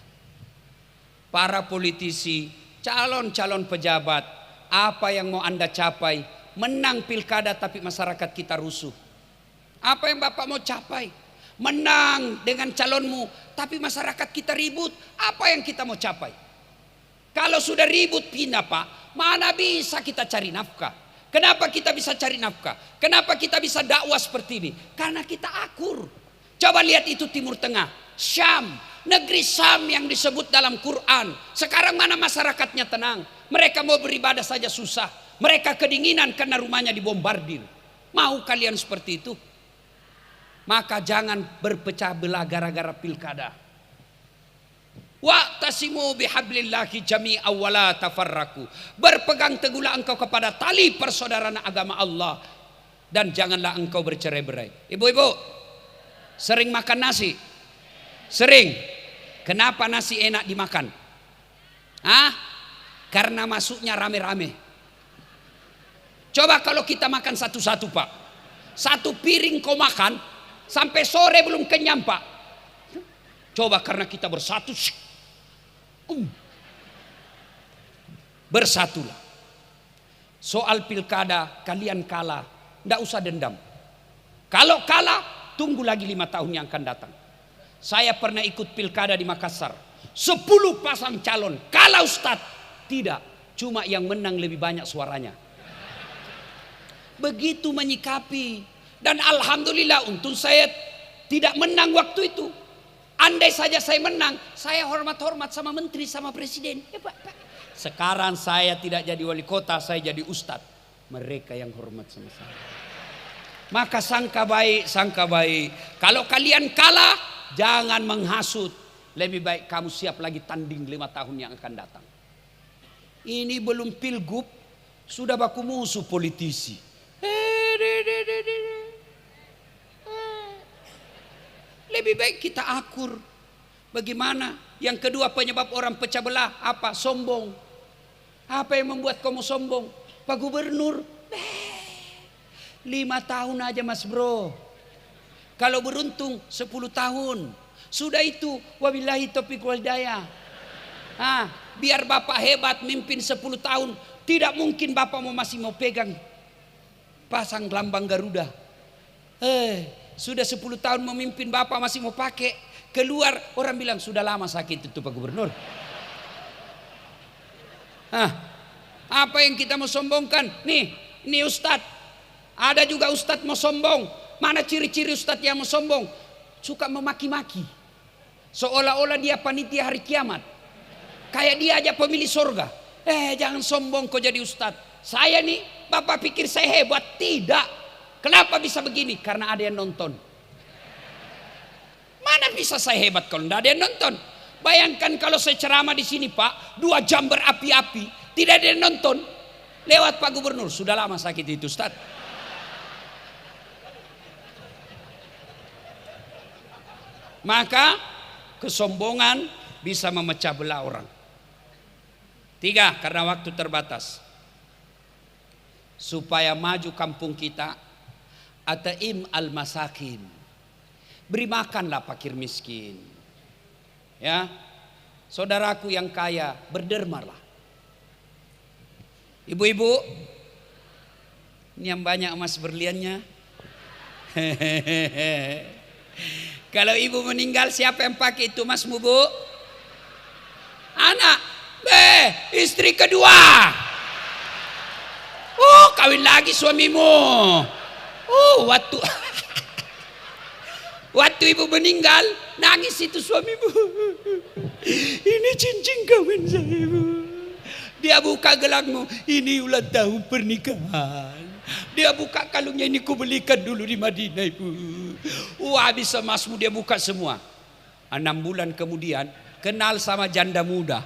Para politisi, calon-calon pejabat, apa yang mau Anda capai? Menang pilkada tapi masyarakat kita rusuh. Apa yang Bapak mau capai? Menang dengan calonmu tapi masyarakat kita ribut. Apa yang kita mau capai? Kalau sudah ribut pindah Pak, mana bisa kita cari nafkah? Kenapa kita bisa cari nafkah? Kenapa kita bisa dakwah seperti ini? Karena kita akur. Coba lihat itu Timur Tengah, Syam, negeri Syam yang disebut dalam Quran. Sekarang mana masyarakatnya tenang? Mereka mau beribadah saja susah. Mereka kedinginan karena rumahnya dibombardir. Mau kalian seperti itu? Maka jangan berpecah belah gara-gara pilkada. Wa'tasimu bihablillahi jami'an wa la tafarraqu. Berpegang teguhlah engkau kepada tali persaudaraan agama Allah dan janganlah engkau bercerai-berai. Ibu-ibu, sering makan nasi? Sering. Kenapa nasi enak dimakan? Karena masuknya rame-rame. Coba kalau kita makan satu-satu Pak. Satu piring kau makan sampai sore belum kenyang Pak. Coba karena kita bersatu. Bersatulah. Soal pilkada kalian kalah, tidak usah dendam. Kalau kalah, tunggu lagi 5 tahun yang akan datang. Saya pernah ikut pilkada di Makassar. 10 pasang calon, kalah Ustadz. Tidak, cuma yang menang lebih banyak suaranya. Begitu menyikapi. Dan alhamdulillah untung saya tidak menang waktu itu. Andai saja saya menang, saya hormat-hormat sama menteri, sama presiden. Pak. Sekarang saya tidak jadi wali kota, saya jadi ustadz. Mereka yang hormat sama saya. Maka sangka baik, sangka baik. Kalau kalian kalah, jangan menghasut. Lebih baik kamu siap lagi tanding 5 tahun yang akan datang. Ini belum pilgub, sudah baku musuh politisi. Lebih baik kita akur. Bagaimana? Yang kedua penyebab orang pecah belah apa? Sombong. Apa yang membuat kamu sombong? Pak Gubernur 5 tahun aja Mas Bro. Kalau beruntung 10 tahun. Sudah itu wabillahi taufiq wal hidayah. Biar Bapak hebat mimpin 10 tahun. Tidak mungkin Bapak masih mau pegang pasang lambang Garuda. Sudah 10 tahun memimpin Bapak masih mau pakai. Keluar orang bilang sudah lama sakit itu Pak Gubernur. Apa yang kita mau sombongkan? Nih Ustadz. Ada juga Ustadz mau sombong. Mana ciri-ciri Ustadz yang mau sombong? Suka memaki-maki. Seolah-olah dia panitia hari kiamat. Kayak dia aja pemilih surga. Jangan sombong kau jadi Ustadz. Saya nih, Bapak pikir saya hebat? Tidak. Kenapa bisa begini? Karena ada yang nonton. Mana bisa saya hebat kalau tidak ada yang nonton? Bayangkan kalau saya ceramah di sini Pak, 2 jam berapi-api, tidak ada yang nonton. Lewat Pak Gubernur, sudah lama sakit itu Ustaz. Maka kesombongan bisa memecah belah orang. 3, karena waktu terbatas. Supaya maju kampung kita, ataim al-masakin. Beri makanlah fakir miskin. Ya, saudaraku yang kaya, berdermalah. Ibu-ibu, ini yang banyak emas berliannya. Kalau ibu meninggal, siapa yang pakai itu emasmu, Bu? Anak. Istri kedua. Oh, kawin lagi suamimu. Oh, waktu ibu meninggal, nangis itu suamimu. Ini cincin kawin saya, Bu. Dia buka gelangmu, ini ulang tahun pernikahan. Dia buka kalungnya, ini ku belikan dulu di Madinah, Ibu. Habis emasmu dia buka semua. 6 bulan kemudian kenal sama janda muda.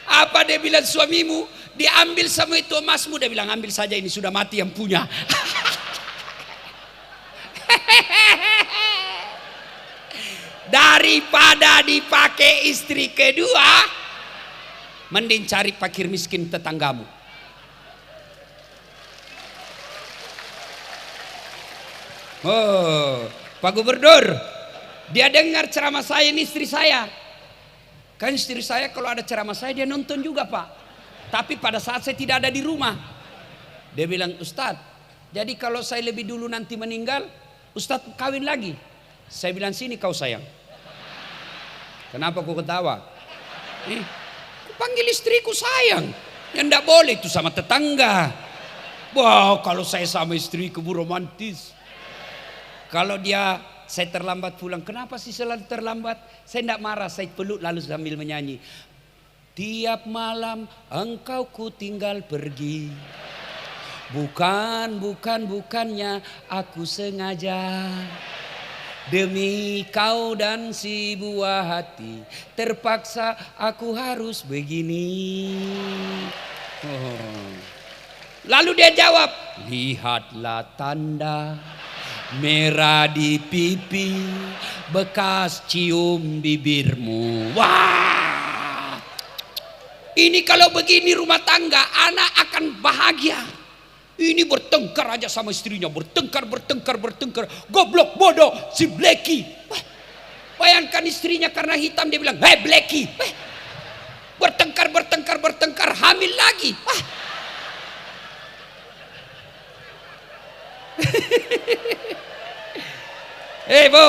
Apa dia bilang suamimu? Diambil sama itu emasmu. Dia bilang, ambil saja, ini sudah mati yang punya. Daripada dipakai istri kedua, mending cari fakir miskin tetanggamu. Oh, Pak Gubernur, dia dengar ceramah saya, ini istri saya. Kan istri saya kalau ada ceramah saya dia nonton juga, Pak. Tapi pada saat saya tidak ada di rumah, dia bilang, Ustadz, jadi kalau saya lebih dulu nanti meninggal, Ustadz kawin lagi. Saya bilang, sini kau sayang. Kenapa kau ketawa? Ku panggil istriku sayang. Yang tidak boleh itu sama tetangga. Wow, kalau saya sama istriku romantis. Kalau saya terlambat pulang, kenapa sih selalu terlambat? Saya tidak marah, saya peluk lalu sambil menyanyi. Tiap malam engkau ku tinggal pergi. Bukannya aku sengaja. Demi kau dan si buah hati, terpaksa aku harus begini. Lalu dia jawab, lihatlah tanda merah di pipi, bekas cium bibirmu. Wah, ini kalau begini rumah tangga, anak akan bahagia. Ini bertengkar aja sama istrinya, bertengkar. Goblok, bodoh, si Blacky. Bayangkan istrinya karena hitam dia bilang, hei Blacky. Bertengkar, hamil lagi. Hei Bu.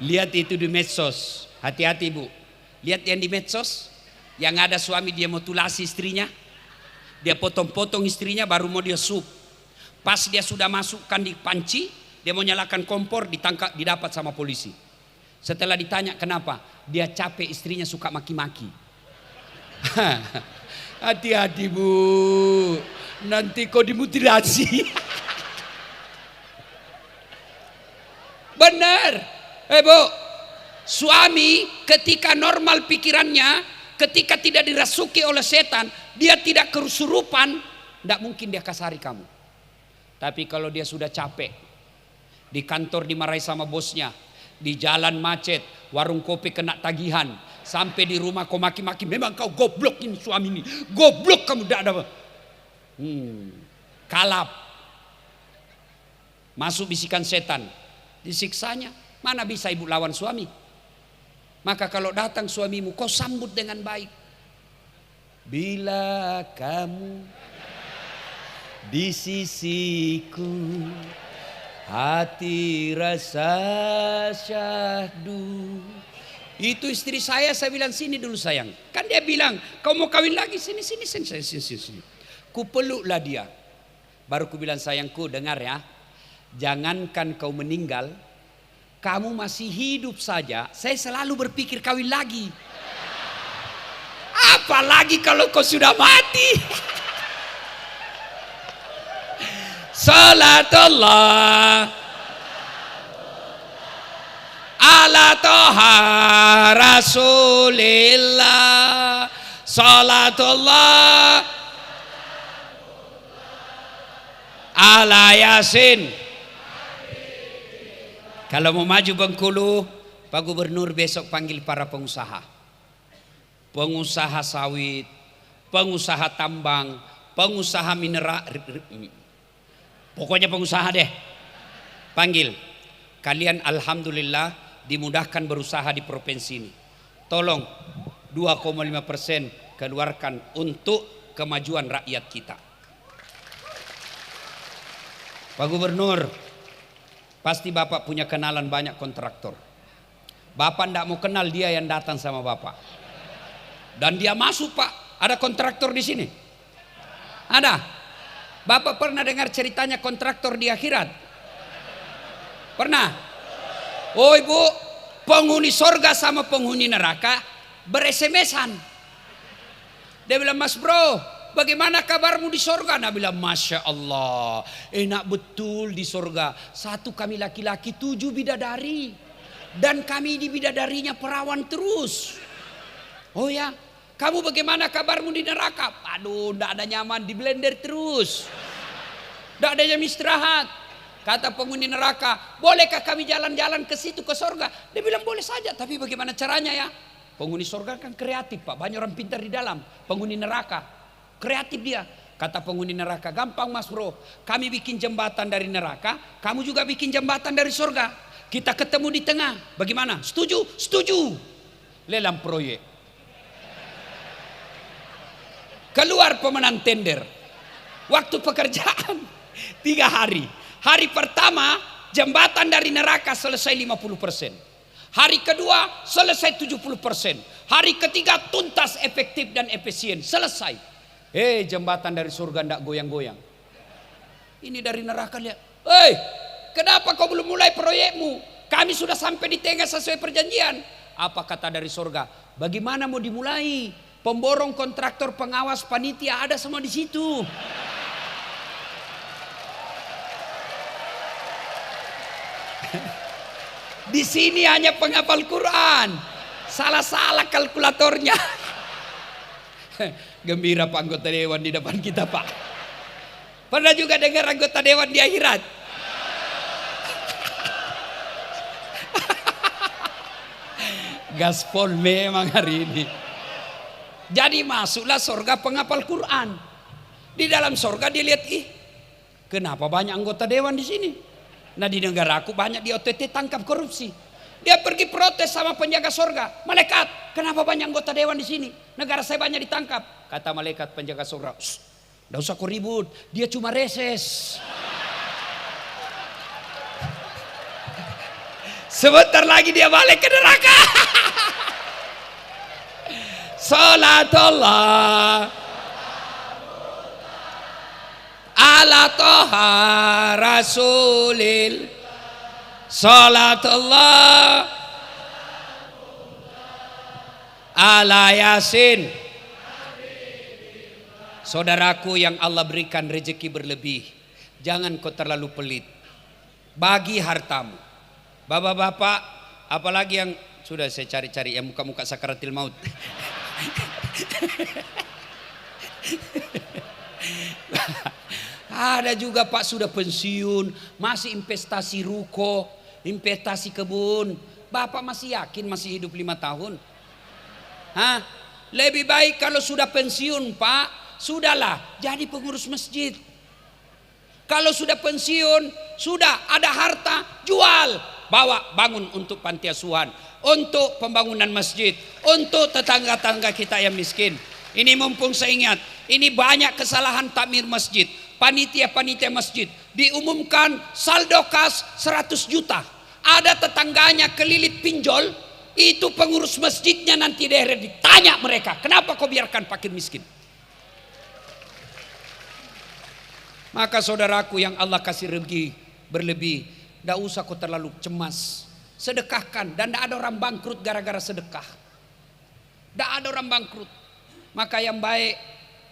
Lihat itu di medsos. Hati-hati Bu. Lihat yang di medsos. Yang ada suami dia mutilasi istrinya. Dia potong-potong istrinya baru mau dia sup. Pas dia sudah masukkan di panci, dia mau nyalakan kompor, ditangkap, didapat sama polisi. Setelah ditanya kenapa, dia capek istrinya suka maki-maki. Hati-hati Bu, nanti kau dimutilasi. Benar. Bu, suami ketika normal pikirannya, ketika tidak dirasuki oleh setan, dia tidak kesurupan, tidak mungkin dia kasari kamu. Tapi kalau dia sudah capek, di kantor dimarahi sama bosnya, di jalan macet, warung kopi kena tagihan, sampai di rumah kau maki-maki, memang kau goblok ini suami ini, goblok kamu, tidak ada. Kalap. Masuk bisikan setan, disiksanya. Mana bisa ibu lawan suami? Maka kalau datang suamimu, kau sambut dengan baik. Bila kamu di sisiku, hati rasa syahdu. Itu istri saya bilang, sini dulu sayang. Kan dia bilang, kau mau kawin lagi? Sini. Ku peluklah dia. Baru ku bilang, sayangku dengar ya. Jangankan kau meninggal, kamu masih hidup saja, saya selalu berpikir kawin lagi. Apalagi kalau kau sudah mati. Salatullah ala toha rasulillah. Salatullah ala Yasin. Kalau mau maju Bengkulu, Pak Gubernur besok panggil para pengusaha. Pengusaha sawit, pengusaha tambang, pengusaha mineral, pokoknya pengusaha deh, panggil. Kalian alhamdulillah dimudahkan berusaha di provinsi ini. Tolong 2,5% keluarkan untuk kemajuan rakyat kita. Pak Gubernur, pasti Bapak punya kenalan banyak kontraktor. Bapak tidak mau kenal dia yang datang sama Bapak. Dan dia masuk, Pak. Ada kontraktor di sini? Ada. Bapak pernah dengar ceritanya kontraktor di akhirat? Pernah? Oh Ibu, penghuni sorga sama penghuni neraka beres-SMS-an. Dia bilang, Mas Bro, bagaimana kabarmu di sorga? Nah bilang, Masya Allah, enak betul di sorga. 1 kami laki-laki, 7 bidadari. Dan kami di bidadarinya perawan terus. Oh ya, kamu bagaimana kabarmu di neraka? Aduh, tidak ada nyaman, di blender terus. Tidak ada jam istirahat. Kata penghuni neraka, bolehkah kami jalan-jalan ke situ ke sorga? Dia bilang boleh saja, tapi bagaimana caranya ya? Penghuni sorga kan kreatif, Pak, banyak orang pintar di dalam. Penghuni neraka kreatif dia. Kata penghuni neraka, gampang Mas Bro, kami bikin jembatan dari neraka, kamu juga bikin jembatan dari sorga. Kita ketemu di tengah, bagaimana? Setuju? Setuju. Lelang proyek. Keluar pemenang tender. Waktu pekerjaan 3 hari. Hari pertama jembatan dari neraka selesai 50%. Hari kedua selesai 70%. Hari ketiga tuntas, efektif dan efisien. Selesai. Jembatan dari surga tidak goyang-goyang. Ini dari neraka lihat. Kenapa kau belum mulai proyekmu? Kami sudah sampai di tengah sesuai perjanjian. Apa kata dari surga? Bagaimana mau dimulai? Pemborong, kontraktor, pengawas, panitia ada semua di situ. Di sini hanya penghafal Quran. Salah-salah kalkulatornya. Gembira Pak anggota dewan di depan kita, Pak. Pernah juga dengar anggota dewan di akhirat? Gaspol memang hari ini. Jadi masuklah surga penghafal Quran. Di dalam surga dia lihat, kenapa banyak anggota dewan di sini? Nah di negara aku banyak di OTT tangkap korupsi. Dia pergi protes sama penjaga surga. Malaikat, kenapa banyak anggota dewan di sini? Negara saya banyak ditangkap. Kata malaikat penjaga surga, tidak usah kau ribut, dia cuma reses. Sebentar lagi dia balik ke neraka. Salatullah ala toha rasulil. Salatullah ala yasin. Saudaraku yang Allah berikan rezeki berlebih, jangan kau terlalu pelit. Bagi hartamu. Bapak-bapak, apalagi yang sudah saya cari-cari yang muka-muka sakaratil maut. Ada juga Pak sudah pensiun, masih investasi ruko, investasi kebun. Bapak masih yakin masih hidup 5 tahun? Hah? Lebih baik kalau sudah pensiun Pak, sudahlah jadi pengurus masjid. Kalau sudah pensiun, sudah ada harta, jual, bawa bangun untuk panti asuhan, untuk pembangunan masjid, untuk tetangga-tetangga kita yang miskin. Ini mumpung saya ingat, ini banyak kesalahan takmir masjid. Panitia-panitia masjid diumumkan saldo kas 100 juta. Ada tetangganya kelilit pinjol, itu pengurus masjidnya nanti daerah ditanya mereka, kenapa kau biarkan fakir miskin? Maka saudaraku yang Allah kasih rezeki berlebih, tidak usah kau terlalu cemas. Sedekahkan, dan tidak ada orang bangkrut gara-gara sedekah. Tidak ada orang bangkrut. Maka yang baik,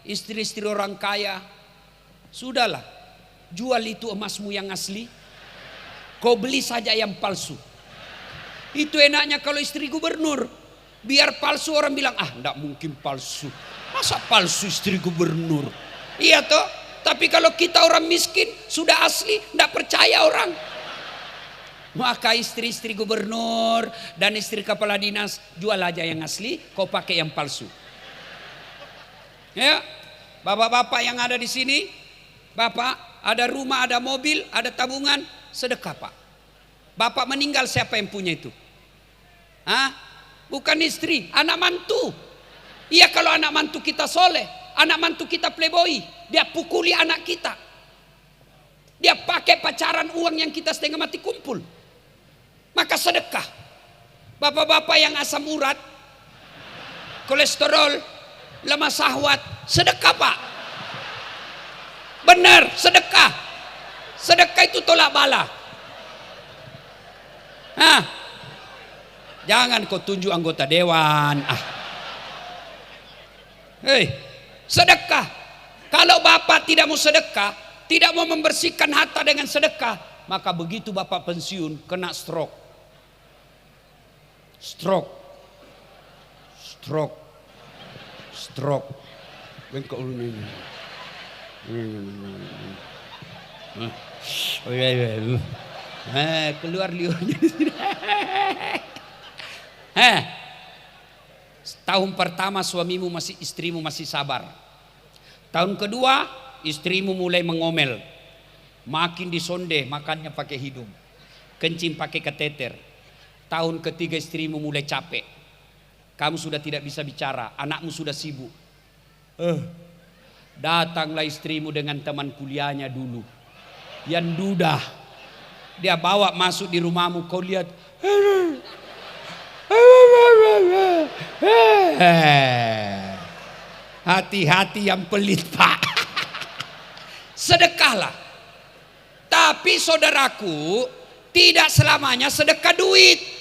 istri-istri orang kaya, sudahlah, jual itu emasmu yang asli, kau beli saja yang palsu. Itu enaknya kalau istri gubernur. Biar palsu orang bilang, tidak mungkin palsu. Masa palsu istri gubernur? Iya toh. Tapi kalau kita orang miskin sudah asli, tidak percaya orang. Maka istri-istri gubernur dan istri kepala dinas, jual aja yang asli, kau pakai yang palsu. Ya, Bapak-bapak yang ada di sini, Bapak ada rumah, ada mobil, ada tabungan, sedekah Pak. Bapak meninggal siapa yang punya itu? Hah? Bukan istri, anak mantu. Iya, kalau anak mantu kita soleh, anak mantu kita playboy, dia pukuli anak kita. Dia pakai pacaran uang yang kita setengah mati kumpul. Maka sedekah. Bapak-bapak yang asam urat, kolesterol, lemah syahwat, sedekah Pak. Benar, sedekah. Sedekah itu tolak bala. Hah? Jangan kau tunjuk anggota dewan. Hei, sedekah. Kalau Bapak tidak mau sedekah, tidak mau membersihkan harta dengan sedekah, maka begitu Bapak pensiun kena stroke. Stroke. Stroke. Stroke. Bengkok ini. Keluar liurnya. Tahun pertama suamimu istrimu masih sabar. Tahun kedua istrimu mulai mengomel. Makin disonde, makannya pakai hidung. Kencing pakai kateter. Tahun ketiga istrimu mulai capek. Kamu sudah tidak bisa bicara, anakmu sudah sibuk. Datanglah istrimu dengan teman kuliahnya dulu, yang duda. Dia bawa masuk di rumahmu, kau lihat. Hati-hati yang pelit Pak. Sedekahlah. Tapi saudaraku, tidak selamanya sedekah duit.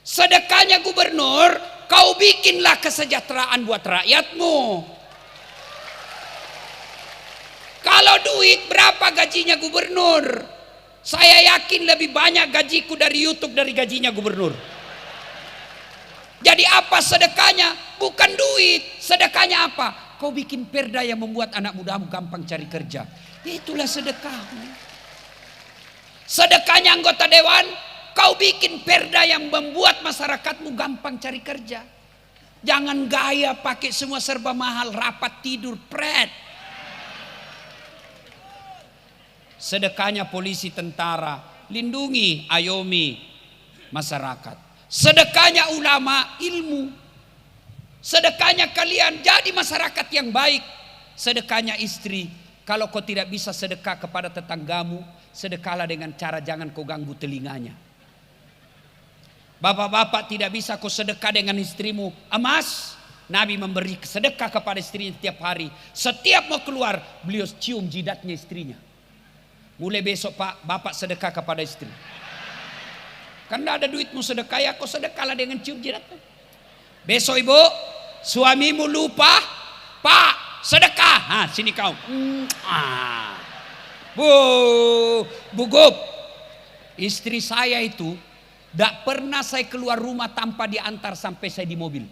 Sedekahnya gubernur, kau bikinlah kesejahteraan buat rakyatmu. Kalau duit, berapa gajinya gubernur? Saya yakin lebih banyak gajiku dari YouTube dari gajinya gubernur. Jadi apa sedekahnya? Bukan duit. Sedekahnya apa? Kau bikin perda yang membuat anak mudamu gampang cari kerja. Itulah sedekahmu. Sedekahnya anggota dewan, kau bikin perda yang membuat masyarakatmu gampang cari kerja. Jangan gaya pakai semua serba mahal, rapat tidur, pret. Sedekahnya polisi, tentara, lindungi, ayomi masyarakat. Sedekahnya ulama, ilmu. Sedekahnya kalian jadi masyarakat yang baik. Sedekahnya istri, kalau kau tidak bisa sedekah kepada tetanggamu, sedekahlah dengan cara jangan kau ganggu telinganya. Bapak-bapak tidak bisa kau sedekah dengan istrimu emas. Nabi memberi sedekah kepada istrinya setiap hari. Setiap mau keluar, beliau cium jidatnya istrinya. Mulai besok Pak, Bapak sedekah kepada istri. Karena ada duitmu sedekah, ya kau sedekahlah dengan cium jidatnya. Besok Ibu, suamimu lupa, Pak sedekah. Sini kau. Bu Gub, istri saya itu tidak pernah saya keluar rumah tanpa diantar sampai saya di mobil.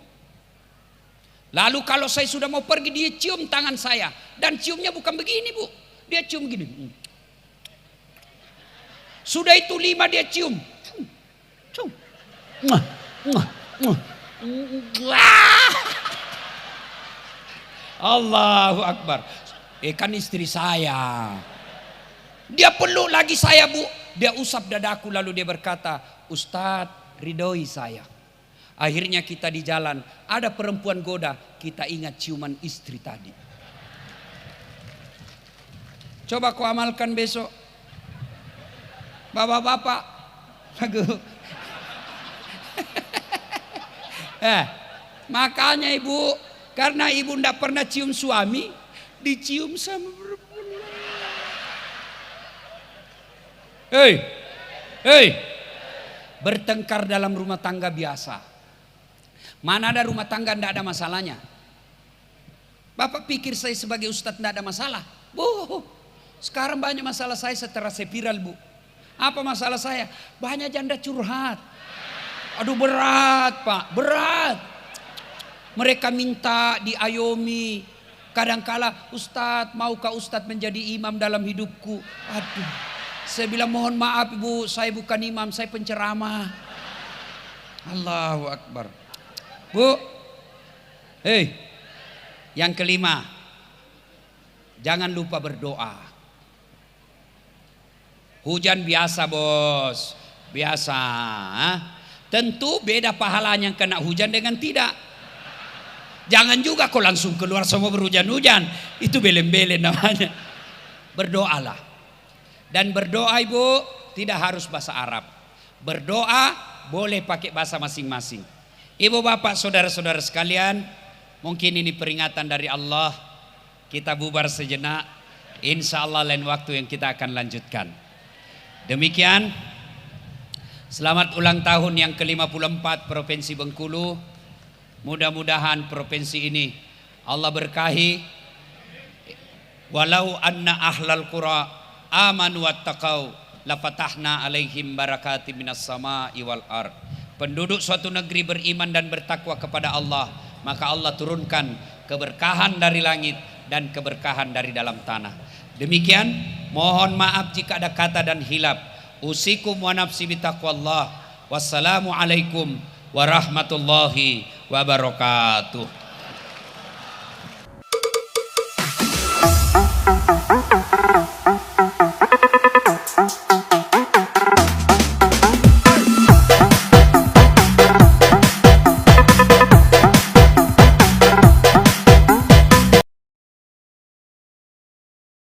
Lalu kalau saya sudah mau pergi, dia cium tangan saya. Dan ciumnya bukan begini Bu, dia cium gini. Sudah itu 5 dia cium. Allahu Akbar. Kan istri saya. Dia peluk lagi saya Bu. Dia usap dadaku lalu dia berkata, Ustadz ridhoi saya. Akhirnya kita di jalan, ada perempuan goda, kita ingat ciuman istri tadi. Coba kau amalkan besok. Bapak-bapak. Makanya Ibu, karena Ibu tidak pernah cium suami, dicium sama perempuan. Hei, bertengkar dalam rumah tangga biasa. Mana ada rumah tangga tidak ada masalahnya? Bapak pikir saya sebagai ustadz tidak ada masalah? Bu, sekarang banyak masalah saya setelah saya viral Bu. Apa masalah saya? Banyak janda curhat. Aduh berat Pak, berat. Mereka minta diayomi. Kadangkala, Ustadz, maukah Ustadz menjadi imam dalam hidupku? Aduh, saya bilang mohon maaf Ibu, saya bukan imam, saya penceramah. Allahu Akbar. Bu, yang kelima, Jangan lupa berdoa. Hujan biasa bos, biasa. Tentu beda pahalanya kena hujan dengan tidak. Jangan juga kau langsung keluar semua berhujan-hujan. Itu belen-belen namanya. Berdoalah. Dan berdoa ibu tidak harus bahasa Arab. Berdoa boleh pakai bahasa masing-masing. Ibu bapak saudara-saudara sekalian, mungkin ini peringatan dari Allah. Kita bubar sejenak. Insya Allah lain waktu yang kita akan lanjutkan. Demikian, selamat ulang tahun yang ke-54 Provinsi Bengkulu. Mudah-mudahan provinsi ini Allah berkahi. Walau anna ahlal qura amanu wattaqau lafatahna alaihim barakatim minas sama'i wal ard. Penduduk suatu negeri beriman dan bertakwa kepada Allah, maka Allah turunkan keberkahan dari langit dan keberkahan dari dalam tanah. Demikian, mohon maaf jika ada kata dan hilaf. Usikum wa nafsi bitaqwallah. Wassalamualaikum warahmatullahi wabarakatuh.